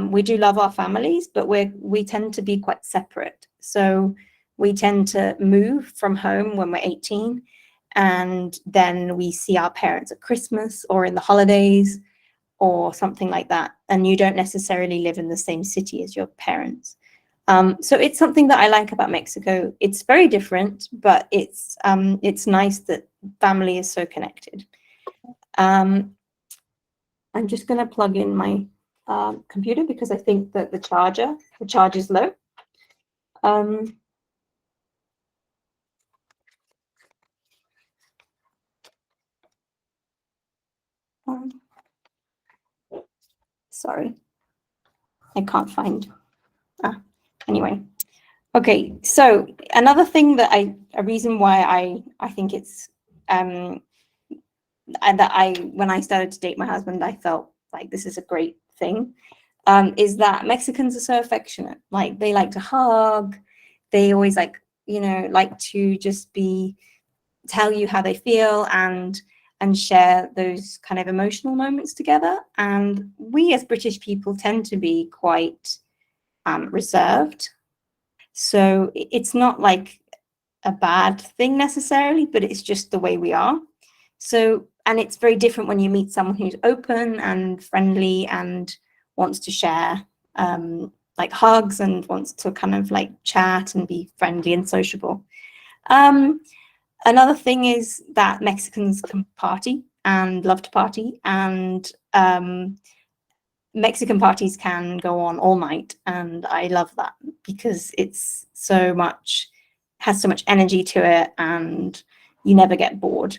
S4: We do love our families, but we tend to be quite separate. So we tend to move from home when we're 18, and then we see our parents at Christmas or in the holidays or something like that. And you don't necessarily live in the same city as your parents. So it's something that I like about Mexico. It's very different, but it's nice that family is so connected. I'm just going to plug in my computer because I think that the charge is low. Sorry, I can't find. Anyway, okay. So another thing that a reason why I think it's when I started to date my husband, I felt like this is a great thing, is that Mexicans are so affectionate. Like they like to hug. They always like to just tell you how they feel and share those kind of emotional moments together. And we as British people tend to be quite reserved. So it's not like a bad thing necessarily, but it's just the way we are. So, and it's very different when you meet someone who's open and friendly and wants to share like hugs and wants to kind of like chat and be friendly and sociable. Another thing is that Mexicans can party and love to party, and Mexican parties can go on all night, and I love that because it's has so much energy to it, and you never get bored.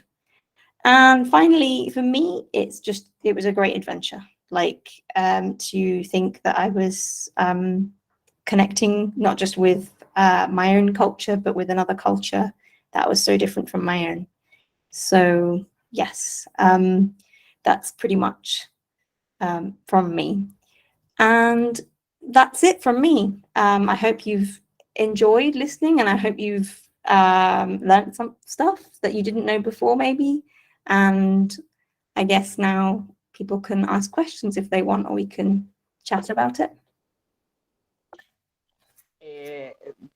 S4: And finally, for me, it was a great adventure. Like to think that I was connecting not just with my own culture, but with another culture that was so different from my own. So yes, that's pretty much from me. And that's it from me. I hope you've enjoyed listening, and I hope you've learned some stuff that you didn't know before maybe. And I guess now people can ask questions if they want, or we can chat about it.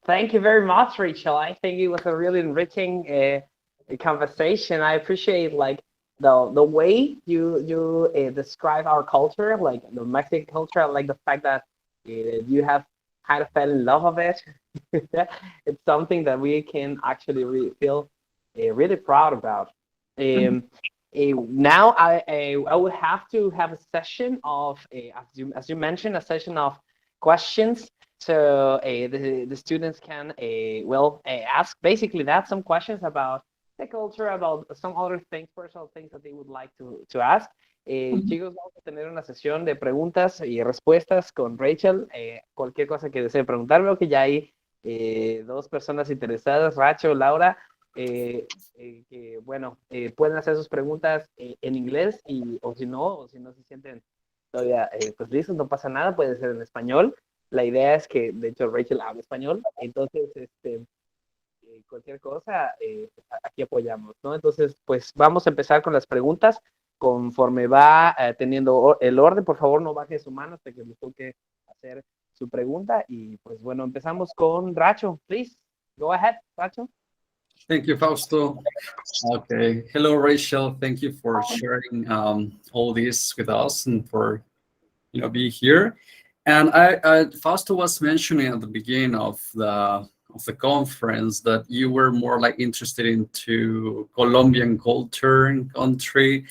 S1: Thank you very much, Rachel. I think it was a really enriching conversation. I appreciate like the way you describe our culture, like the Mexican culture. I like the fact that you have kind of fell in love of it. It's something that we can actually really feel really proud about. Now I will have to have a session of as you mentioned, a session of questions. So the students can ask basically that, some questions about the culture, about some other things, personal things that they would like to ask. Chicos, vamos a tener una sesión de preguntas y respuestas con Rachel. Cualquier cosa que deseen preguntar, veo que ya hay dos personas interesadas, Racho, Laura, que bueno, pueden hacer sus preguntas en inglés o si no se sienten todavía pues listos, no pasa nada, puede ser en español. La idea es que, de hecho, Rachel habla español, entonces, cualquier cosa, aquí apoyamos, ¿no? Entonces, pues vamos a empezar con las preguntas conforme va teniendo el orden. Por favor, no baje su mano hasta que les toque hacer su pregunta. Y pues bueno, empezamos con Racho. Please, go ahead, Racho.
S2: Thank you, Fausto. Okay. Hello, Rachel. Thank you for sharing all this with us and for being here. And Fausto was mentioning at the beginning of the conference that you were more like interested into Colombian culture and country,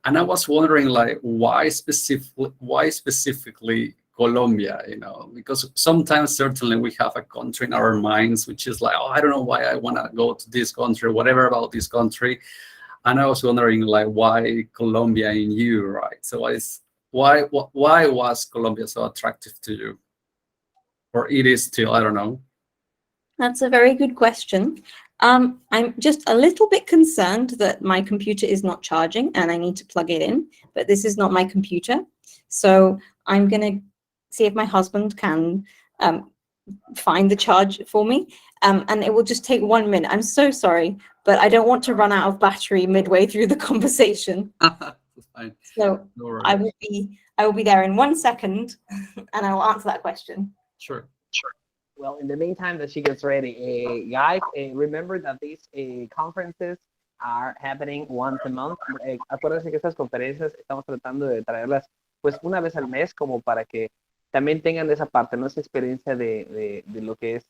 S2: and I was wondering like why specifically Colombia? Because sometimes certainly we have a country in our minds which is like, oh, I don't know why I want to go to this country, whatever about this country, and I was wondering like why Colombia in you, right? So why was Colombia so attractive to you? Or it is still, I don't know.
S4: That's a very good question. I'm just a little bit concerned that my computer is not charging and I need to plug it in, but this is not my computer. So I'm going to see if my husband can find the charge for me. And it will just take 1 minute. I'm so sorry, but I don't want to run out of battery midway through the conversation.
S2: That's fine.
S4: So
S2: No worries.
S4: I will be there in 1 second, and I will answer that question.
S2: Sure.
S1: Well, in the meantime that she gets ready, guys, remember that these conferences are happening once a month. Acuérdense que estas conferencias estamos tratando de traerlas pues una vez al mes, como para que también tengan esa parte, ¿no? Esa experiencia de lo que es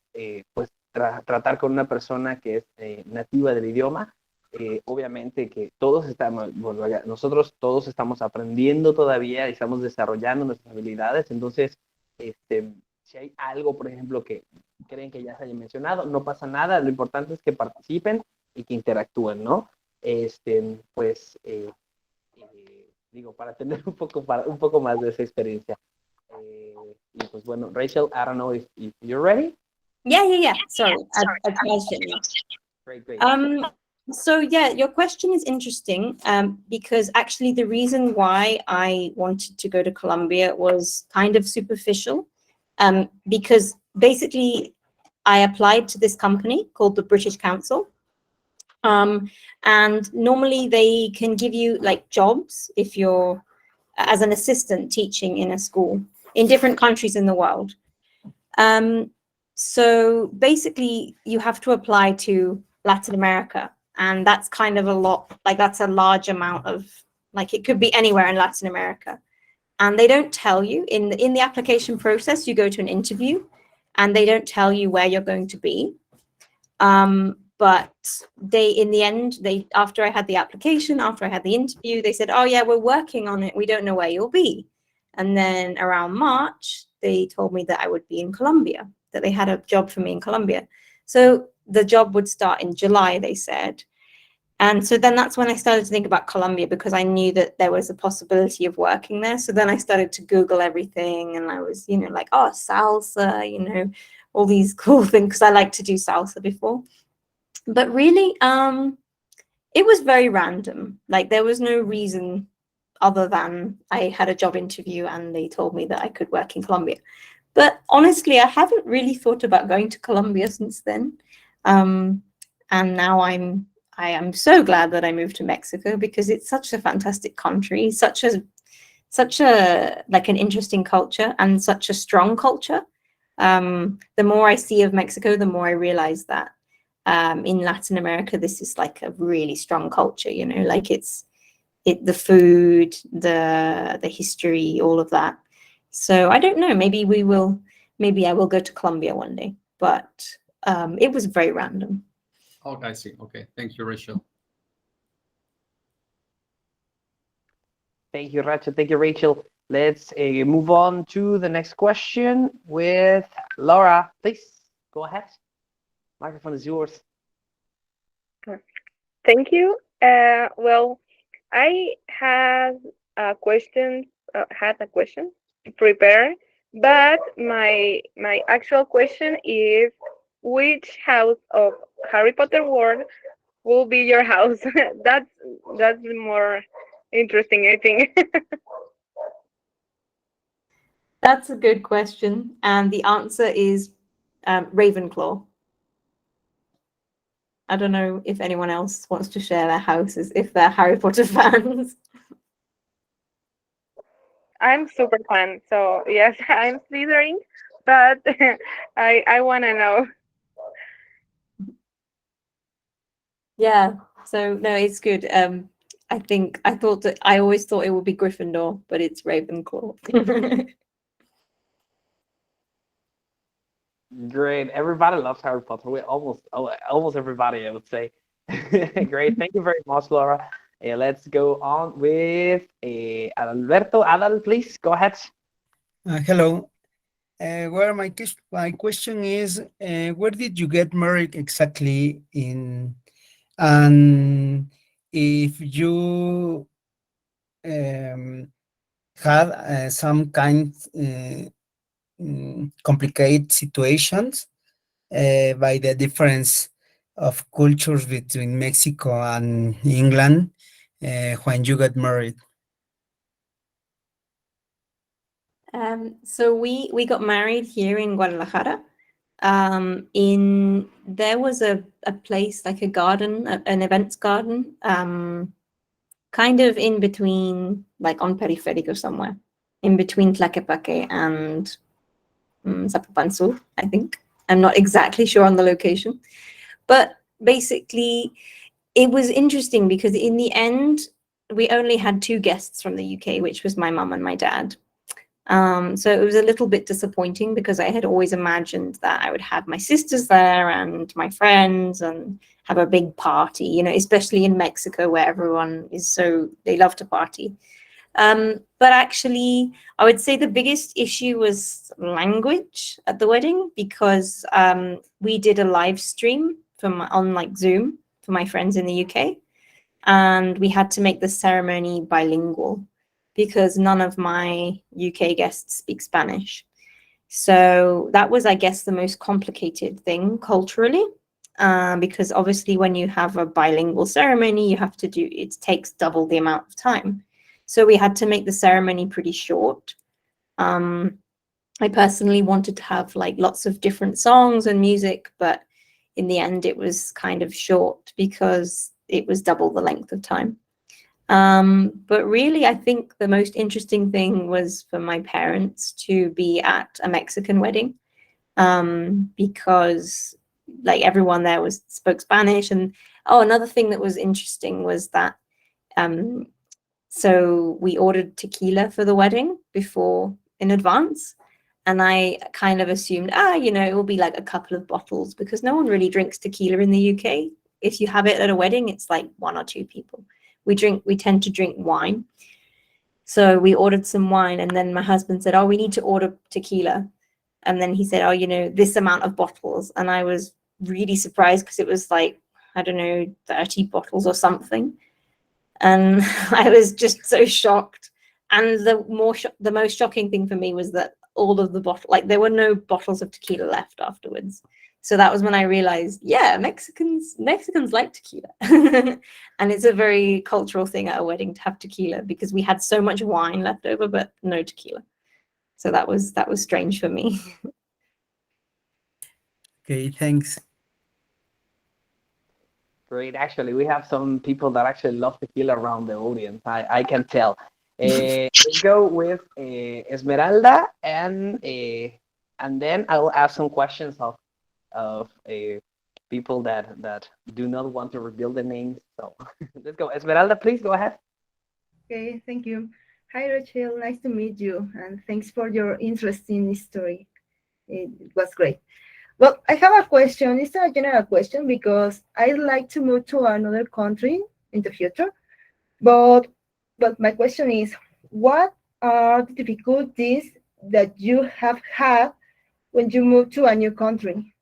S1: pues tratar con una persona que es nativa del idioma. Obviamente que todos estamos, bueno, nosotros todos estamos aprendiendo todavía y estamos desarrollando nuestras habilidades. Entonces, si hay algo, por ejemplo, que creen que ya se haya mencionado, no pasa nada. Lo importante es que participen y que interactúen, ¿no? Pues, digo, para tener un poco más de esa experiencia. Y pues bueno, Rachel, I don't know if you're ready.
S4: Yeah. Sorry, I paused it now.
S1: Great.
S4: So yeah, your question is interesting because actually the reason why I wanted to go to Colombia was kind of superficial. Because basically I applied to this company called the British Council. And normally they can give you like jobs if you're as an assistant teaching in a school in different countries in the world. So basically you have to apply to Latin America, and that's kind of a lot, like that's a large amount of, like it could be anywhere in Latin America. And they don't tell you in the application process. You go to an interview and they don't tell you where you're going to be. But in the end, after I had the application, after I had the interview, they said, oh yeah, we're working on it. We don't know where you'll be. And then around March, they told me that I would be in Colombia, that they had a job for me in Colombia. So the job would start in July, they said. And so then that's when I started to think about Colombia, because I knew that there was a possibility of working there. So then I started to Google everything, and I was, like, oh, salsa, all these cool things, because I like to do salsa before. But really, it was very random. Like there was no reason other than I had a job interview and they told me that I could work in Colombia. But honestly, I haven't really thought about going to Colombia since then. And now I am so glad that I moved to Mexico, because it's such a fantastic country, such a like an interesting culture and such a strong culture. The more I see of Mexico, the more I realize that in Latin America, this is like a really strong culture, like the food, the history, all of that. So I don't know, maybe I will go to Colombia one day, but it was very random.
S2: Okay, I see. Okay, thank you, Rachel.
S1: Thank you, Rachel. Thank you, Rachel. Let's move on to the next question with Laura. Please go ahead. Microphone is yours.
S6: Thank you. Well, I had a question prepared, but my actual question is, which house of Harry Potter world will be your house? That's more interesting, I think.
S4: That's a good question. And the answer is Ravenclaw. I don't know if anyone else wants to share their houses, if they're Harry Potter fans.
S6: I'm super fan, so yes, I'm Slytherin, but I want to know.
S4: Yeah, so no, it's good. I always thought it would be Gryffindor, but it's Ravenclaw.
S1: Great. Everybody loves Harry Potter. We almost everybody, I would say. Great. Thank you very much, Laura. Let's go on with Alberto. Adal, please go ahead.
S7: Hello. Well, my question is, where did you get married exactly in? And if you had some kind complicated situations by the difference of cultures between Mexico and England when you got married.
S4: So we got married here in Guadalajara. There was a place like a garden, an events garden, kind of in between, like on Periférico somewhere, in between Tlaquepaque and Zapopan Sur, I think. I'm not exactly sure on the location, but basically it was interesting because in the end we only had 2 guests from the UK, which was my mum and my dad. So it was a little bit disappointing because I had always imagined that I would have my sisters there and my friends and have a big party, you know, especially in Mexico where everyone is they love to party. But actually, I would say the biggest issue was language at the wedding because we did a live stream on like Zoom for my friends in the UK, and we had to make the ceremony bilingual because none of my UK guests speak Spanish. So that was, I guess, the most complicated thing culturally, because obviously when you have a bilingual ceremony, it takes double the amount of time. So we had to make the ceremony pretty short. I personally wanted to have like lots of different songs and music, but in the end it was kind of short because it was double the length of time. But really, I think the most interesting thing was for my parents to be at a Mexican wedding, because like everyone there spoke Spanish. And another thing that was interesting was that so we ordered tequila for the wedding in advance. And I kind of assumed, it will be like a couple of bottles because no one really drinks tequila in the UK. If you have it at a wedding, it's like 1 or 2 people. We tend to drink wine. So we ordered some wine, and then my husband said, we need to order tequila. And then he said, this amount of bottles. And I was really surprised because it was like, I don't know, 30 bottles or something. And I was just so shocked. And the most shocking thing for me was that all of the there were no bottles of tequila left afterwards. So that was when I realized, Mexicans like tequila. And it's a very cultural thing at a wedding to have tequila because we had so much wine left over, but no tequila. So that was strange for me.
S7: Okay, thanks.
S1: Great. Actually, we have some people that actually love tequila around the audience. I can tell. Let's go with Esmeralda, and then I will ask some questions of people that do not want to reveal the names. So let's go. Esmeralda, please go ahead.
S8: Okay, thank you. Hi, Rachel. Nice to meet you, and thanks for your interesting story. It was great. Well, I have a question. It's a general question because I'd like to move to another country in the future. But my question is, what are the difficulties that you have had when you move to a new country?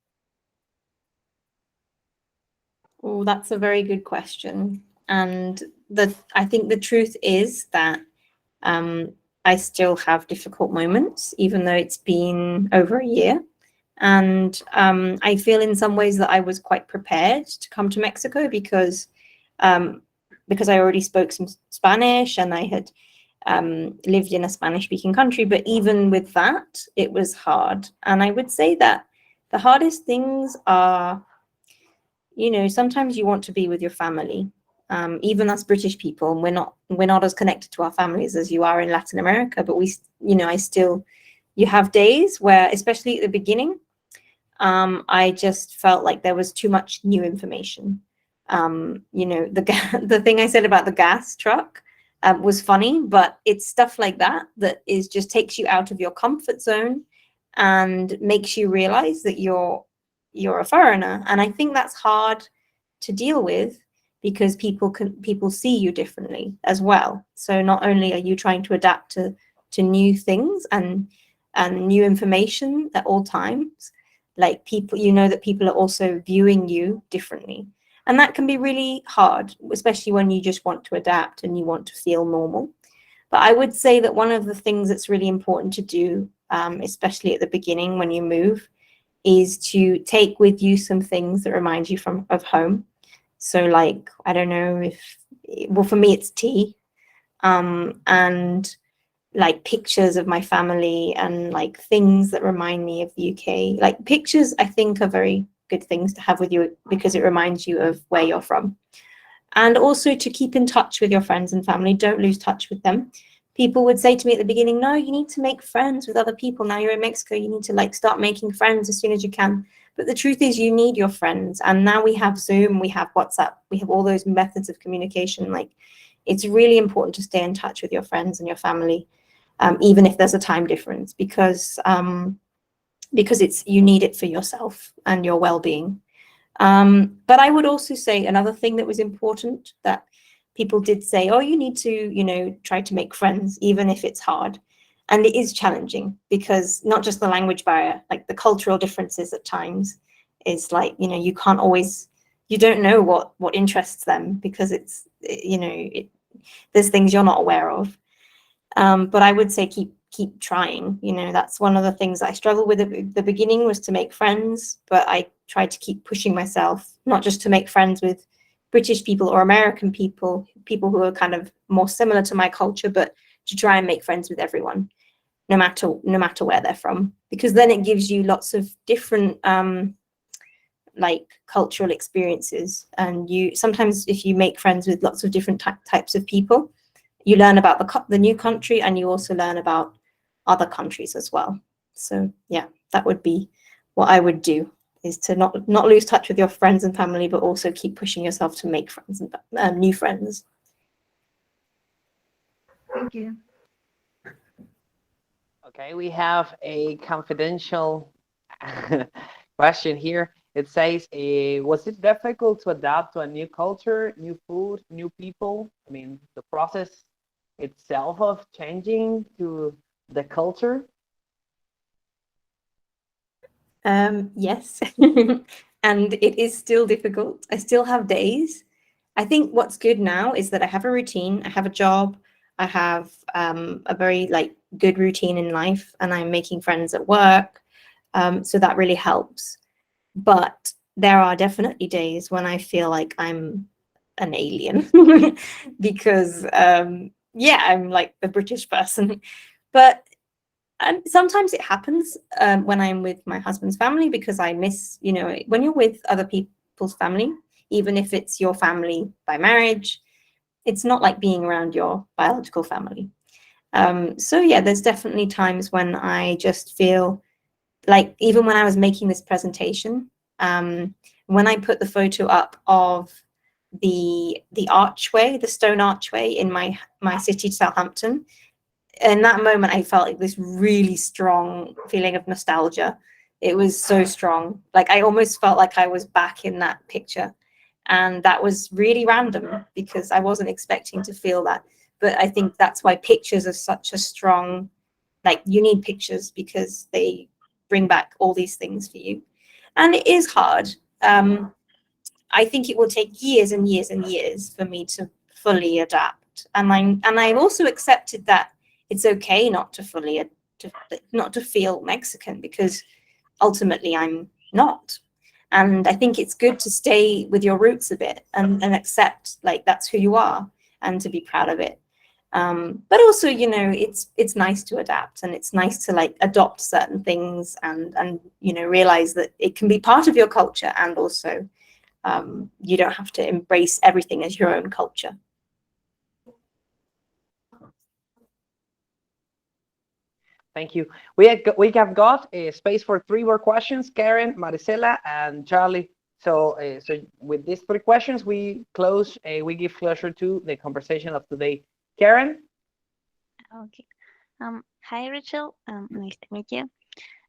S4: Oh, that's a very good question. And I think the truth is that I still have difficult moments, even though it's been over a year. And I feel in some ways that I was quite prepared to come to Mexico because I already spoke some Spanish and I had lived in a Spanish-speaking country. But even with that, it was hard. And I would say that the hardest things are, sometimes you want to be with your family. Even us British people, we're not as connected to our families as you are in Latin America. But you have days where, especially at the beginning, I just felt like there was too much new information. The thing I said about the gas truck was funny, but it's stuff like that just takes you out of your comfort zone and makes you realize that you're a foreigner. And I think that's hard to deal with because people see you differently as well. So not only are you trying to adapt to new things and new information at all times, like people are also viewing you differently. And that can be really hard, especially when you just want to adapt and you want to feel normal. But I would say that one of the things that's really important to do, especially at the beginning when you move, is to take with you some things that remind you of home. So like, I don't know for me it's tea. And like pictures of my family and like things that remind me of the UK. Like pictures, I think, are very good things to have with you because it reminds you of where you're from. And also to keep in touch with your friends and family. Don't lose touch with them. People would say to me at the beginning, no, you need to make friends with other people. Now you're in Mexico, you need to like start making friends as soon as you can. But the truth is you need your friends. And now we have Zoom, we have WhatsApp, we have all those methods of communication. Like it's really important to stay in touch with your friends and your family, even if there's a time difference, because it's, you need it for yourself and your well-being. But I would also say another thing that was important that people did say, oh, you need to, you know, try to make friends, even if it's hard. And it is challenging because not just the language barrier, like the cultural differences at times is like, you know, you can't always, you don't know what interests them because it's, you know, there's things you're not aware of. But I would say keep trying. You know, that's one of the things I struggled with at the beginning was to make friends, but I tried to keep pushing myself, not just to make friends with British people or American people who are kind of more similar to my culture, but to try and make friends with everyone, no matter where they're from, because then it gives you lots of different like cultural experiences. And you sometimes, if you make friends with lots of different types of people, you learn about the new country, and you also learn about other countries as well. So yeah, that would be what I would do, is to not lose touch with your friends and family, but also keep pushing yourself to make friends and new friends.
S8: Thank you.
S1: Okay, we have a confidential question here. It says, was it difficult to adapt to a new culture, new food, new people? I mean, the process itself of changing to the culture?
S4: Yes, and it is still difficult. I still have days. I think what's good now is that I have a routine, I have a job, I have a very like good routine in life, and I'm making friends at work. So that really helps. But there are definitely days when I feel like I'm an alien because yeah, I'm like the British person. But sometimes it happens when I'm with my husband's family, because I miss, you know, when you're with other people's family, even if it's your family by marriage, it's not like being around your biological family. So yeah, there's definitely times when I just feel like, even when I was making this presentation, when I put the photo up of the archway, the stone archway in my city, Southampton, in that moment, I felt like this really strong feeling of nostalgia. It was so strong. Like I almost felt like I was back in that picture. And that was really random because I wasn't expecting to feel that. But I think that's why pictures are such a strong, like you need pictures because they bring back all these things for you. And it is hard. I think it will take years and years and years for me to fully adapt. And I've also accepted that it's okay not to not to feel Mexican, because ultimately I'm not. And I think it's good to stay with your roots a bit and accept like that's who you are, and to be proud of it. But also, you know, it's nice to adapt, and it's nice to like adopt certain things and you know, realize that it can be part of your culture, and also you don't have to embrace everything as your own culture.
S1: Thank you. We have got a space for 3 more questions, Karen, Maricela, and Charlie. So, so with these 3 questions, we give closure to the conversation of today. Karen?
S9: Okay. Hi, Rachel. Nice to meet you.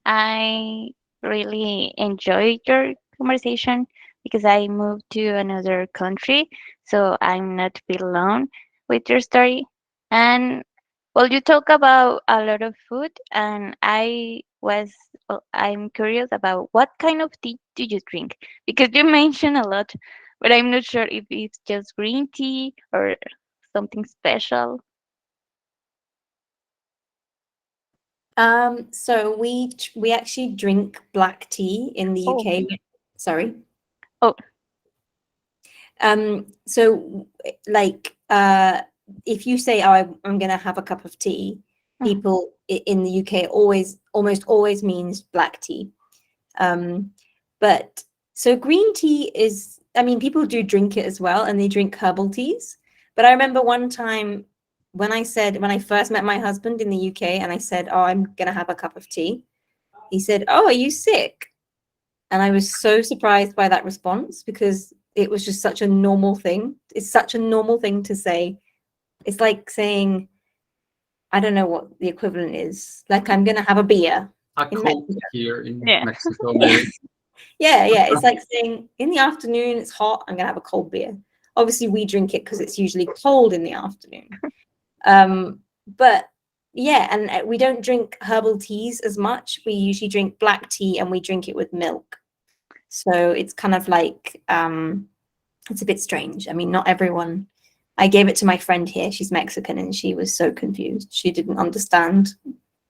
S9: I really enjoyed your conversation because I moved to another country, so I'm not feel alone with your story. And well, you talk about a lot of food, and I'm curious about what kind of tea do you drink? Because you mentioned a lot, but I'm not sure if it's just green tea or something special.
S4: So we actually drink black tea in the
S9: Oh.
S4: UK. Sorry.
S9: Oh.
S4: So like if you say, oh, I'm gonna have a cup of tea, people in the UK almost always means black tea. But so green tea is, I mean, people do drink it as well, and they drink herbal teas. But I remember one time when I first met my husband in the UK and I said, oh, I'm going to have a cup of tea. He said, oh, are you sick? And I was so surprised by that response because it was just such a normal thing. It's such a normal thing to say. It's like saying, I don't know what the equivalent is. Like, I'm going to have a beer.
S2: A cold here in
S9: Yeah.
S2: Mexico, maybe.
S4: Yeah. It's like saying in the afternoon, it's hot, I'm going to have a cold beer. Obviously, we drink it because it's usually cold in the afternoon. But yeah, and we don't drink herbal teas as much. We usually drink black tea and we drink it with milk. So it's kind of like, it's a bit strange. I mean, not everyone. I gave it to my friend here. She's Mexican and she was so confused. She didn't understand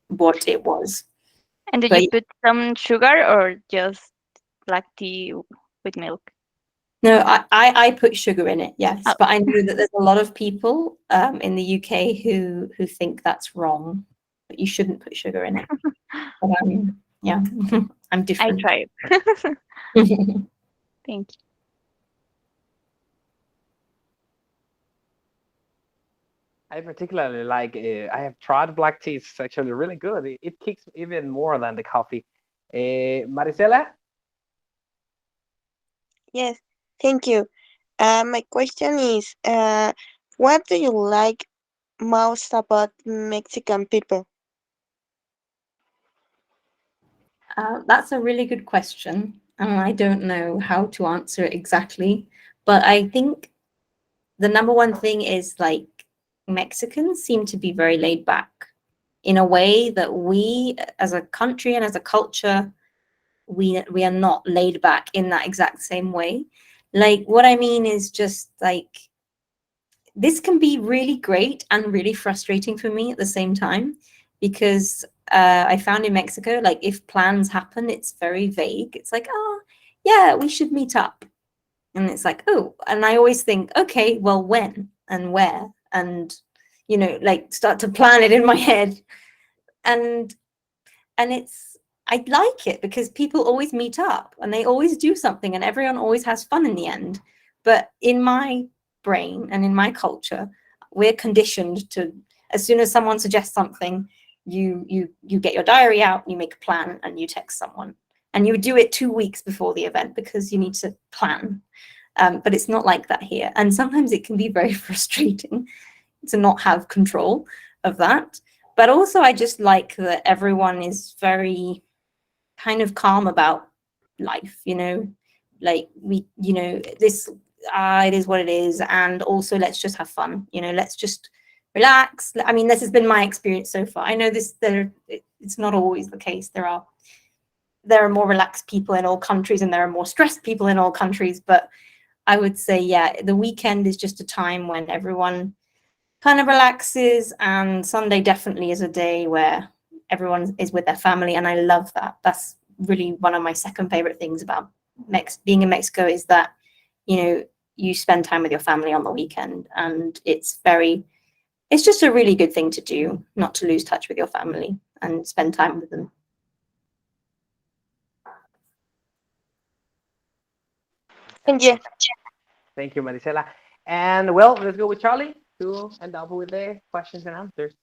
S4: what it was.
S9: And did
S4: But
S9: you put some sugar or just black tea with milk?
S4: no, I put sugar in it, yes.
S9: Oh.
S4: But I know that there's a lot of people in the UK who think that's wrong. That you shouldn't put sugar in it. But, yeah, I'm
S9: I
S4: different.
S9: tried. Thank you.
S1: I particularly like, I have tried black tea. It's actually really good. It kicks even more than the coffee. Maricela?
S10: Yes, thank you. My question is, what do you like most about Mexican people?
S4: That's a really good question. And I don't know how to answer it exactly. But I think the number one thing is like Mexicans seem to be very laid back in a way that we as a country and as a culture, we are not laid back in that exact same way. Like what I mean is just like, this can be really great and really frustrating for me at the same time, because I found in Mexico, like if plans happen, it's very vague. It's like, oh yeah, we should meet up. And it's like, oh, and I always think, okay, well, when and where? And, you know, like start to plan it in my head. And I like it because people always meet up and they always do something and everyone always has fun in the end. But in my brain and in my culture, we're conditioned to, as soon as someone suggests something, you get your diary out, you make a plan and you text someone. And you do it 2 weeks before the event because you need to plan. But it's not like that here. And sometimes it can be very frustrating to not have control of that. But also I just like that everyone is very kind of calm about life, you know, like we, you know, this, it is what it is. And also let's just have fun, you know, let's just relax. I mean, this has been my experience so far. I know it's not always the case. There are more relaxed people in all countries and there are more stressed people in all countries. But I would say, yeah, the weekend is just a time when everyone kind of relaxes, and Sunday definitely is a day where everyone is with their family. And I love that. That's really one of my second favorite things about being in Mexico is that, you know, you spend time with your family on the weekend, and it's just a really good thing to do, not to lose touch with your family and spend time with them.
S10: Thank you.
S1: Thank you, Maricela. And well, let's go with Charlie to end up with the questions and answers.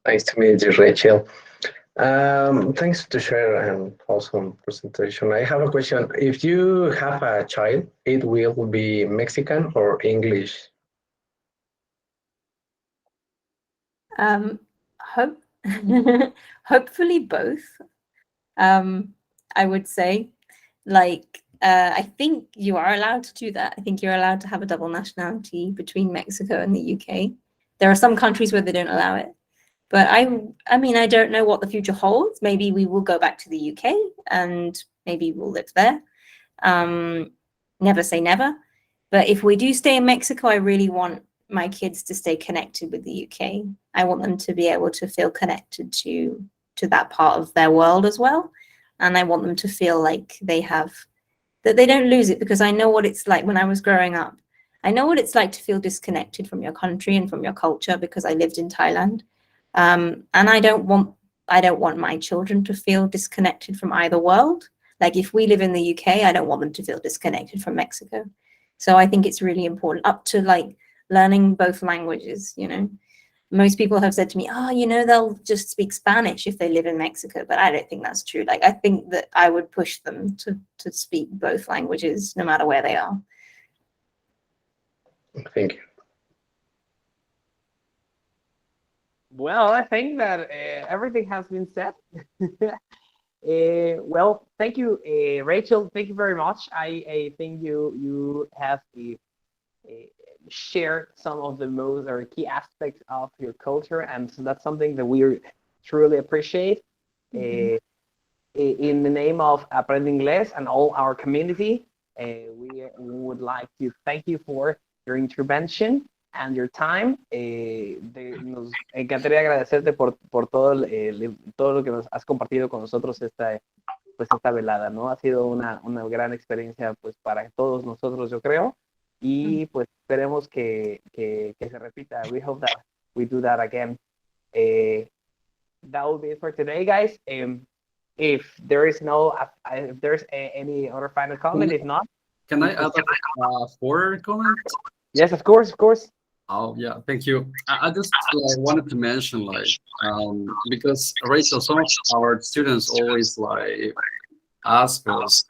S11: Nice to meet you, Rachel. Thanks to share an awesome presentation. I have a question. If you have a child, it will be Mexican or English?
S4: Hopefully both. I would say, like, I think you are allowed to do that. I think you're allowed to have a double nationality between Mexico and the UK. There are some countries where they don't allow it. But I mean, I don't know what the future holds. Maybe we will go back to the UK and maybe we'll live there. Never say never. But if we do stay in Mexico, I really want my kids to stay connected with the UK. I want them to be able to feel connected to that part of their world as well. And I want them to feel like that they don't lose it, because I know what it's like when I was growing up. I know what it's like to feel disconnected from your country and from your culture, because I lived in Thailand. And I don't want my children to feel disconnected from either world. Like if we live in the UK, I don't want them to feel disconnected from Mexico. So I think it's really important, up to like learning both languages, you know. Most people have said to me, oh, you know, they'll just speak Spanish if they live in Mexico, but I don't think that's true. Like, I think that I would push them to speak both languages, no matter where they are.
S11: Thank you.
S1: Well, I think that everything has been said. Well, thank you, Rachel. Thank you very much. I think you have shared some of the most or key aspects of your culture, and so that's something that we truly appreciate. In the name of Aprende Inglés and all our community, we would like to thank you for your intervention and your time. Nos encantaría agradecerte por todo, todo lo que nos has compartido con nosotros esta velada, ¿no? Ha sido una gran experiencia pues para todos nosotros, yo creo, y pues esperemos que se repita. We hope that we do that again. That will be it for today, guys. If there is if there's any other final comment, if not,
S2: Can I add a further comment?
S1: Yes, of course.
S2: Oh yeah, thank you. I just wanted to mention because Rachel, some of our students always ask us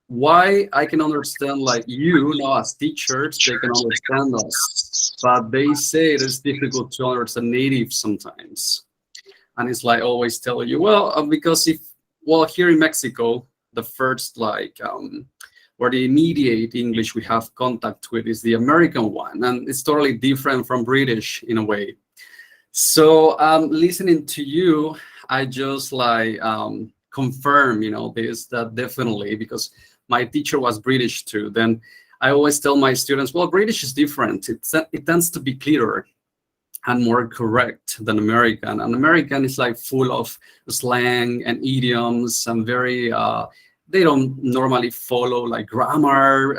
S2: why. I can understand you know, as teachers, they can understand us, but they say it is difficult to understand native sometimes. And it's always tell you, well, because here in Mexico, the first where the immediate English we have contact with is the American one, and it's totally different from British in a way. So listening to you, I just confirm, you know, that definitely, because my teacher was British too. Then I always tell my students, well, British is different. It tends to be clearer and more correct than American. And American is full of slang and idioms and very they don't normally follow grammar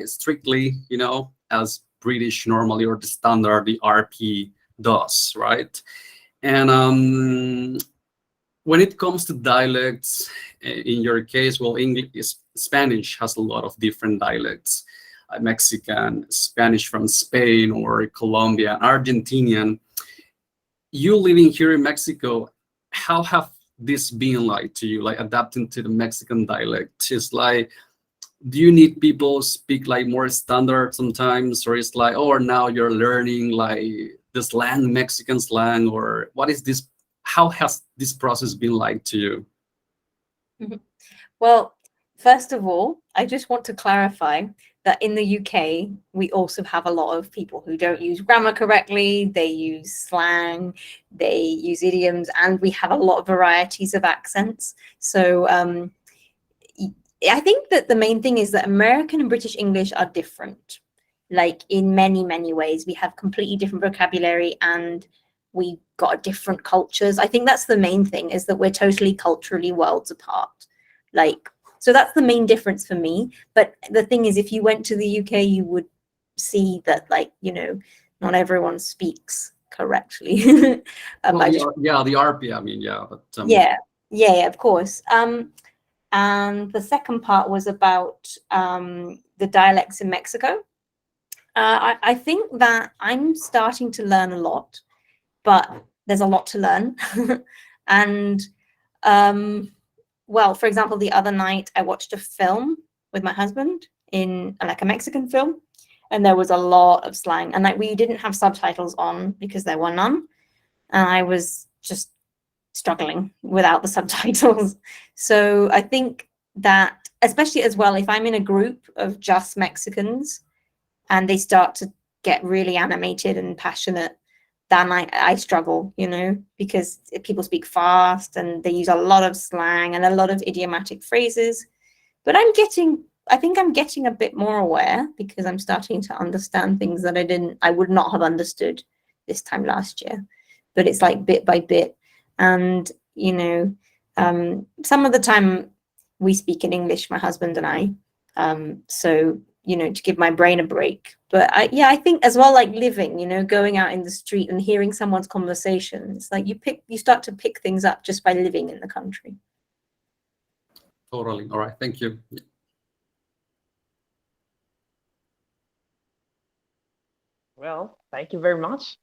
S2: strictly, you know, as British normally, or the standard, the RP does, right? And when it comes to dialects, in your case, well, Spanish has a lot of different dialects. Mexican, Spanish from Spain or Colombia, Argentinian. You living here in Mexico, how have this been to you, adapting to the Mexican dialect? Is do you need people speak more standard sometimes, or it's oh, now you're learning the slang, Mexican slang, or what is this? How has this process been to you?
S4: Well, first of all, I just want to clarify that in the UK, we also have a lot of people who don't use grammar correctly. They use slang, they use idioms, and we have a lot of varieties of accents. So I think that the main thing is that American and British English are different. In many, many ways, we have completely different vocabulary and we got different cultures. I think that's the main thing, is that we're totally culturally worlds apart. So that's the main difference for me. But the thing is, if you went to the UK, you would see that, you know, not everyone speaks correctly.
S2: The RP, I mean, yeah. But,
S4: yeah, of course. And the second part was about the dialects in Mexico. I think that I'm starting to learn a lot, but there's a lot to learn. And well, for example, the other night I watched a film with my husband, in a Mexican film, and there was a lot of slang, and we didn't have subtitles on because there were none, and I was just struggling without the subtitles. So I think that, especially as well, if I'm in a group of just Mexicans and they start to get really animated and passionate, then I struggle, you know, because people speak fast and they use a lot of slang and a lot of idiomatic phrases. But I think I'm getting a bit more aware, because I'm starting to understand things that I would not have understood this time last year. But it's bit by bit. And, you know, some of the time we speak in English, my husband and I. So to give my brain a break. But I think as well, like living, going out in the street and hearing someone's conversations, like you start to pick things up just by living in the country.
S2: Totally. All right. Thank you.
S1: Well, thank you very much.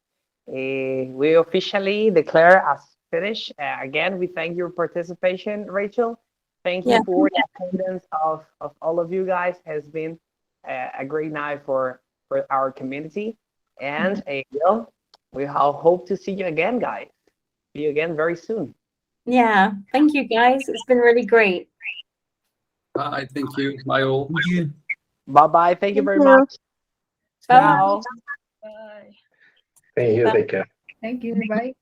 S1: We officially declare as finished. Again, we thank your participation, Rachel. Thank you for the attendance of all of you guys. Has been a great night for our community. And well, we hope to see you again, guys. See you again very soon.
S4: Yeah. Thank you, guys. It's been really great.
S2: Bye. Thank you. Bye all.
S7: Thank you.
S1: Bye-bye. Thank you very
S10: you.
S1: much.
S4: Bye.
S1: Ciao.
S8: Bye.
S11: Thank you.
S4: Bye.
S11: Take care.
S8: Thank you. Bye.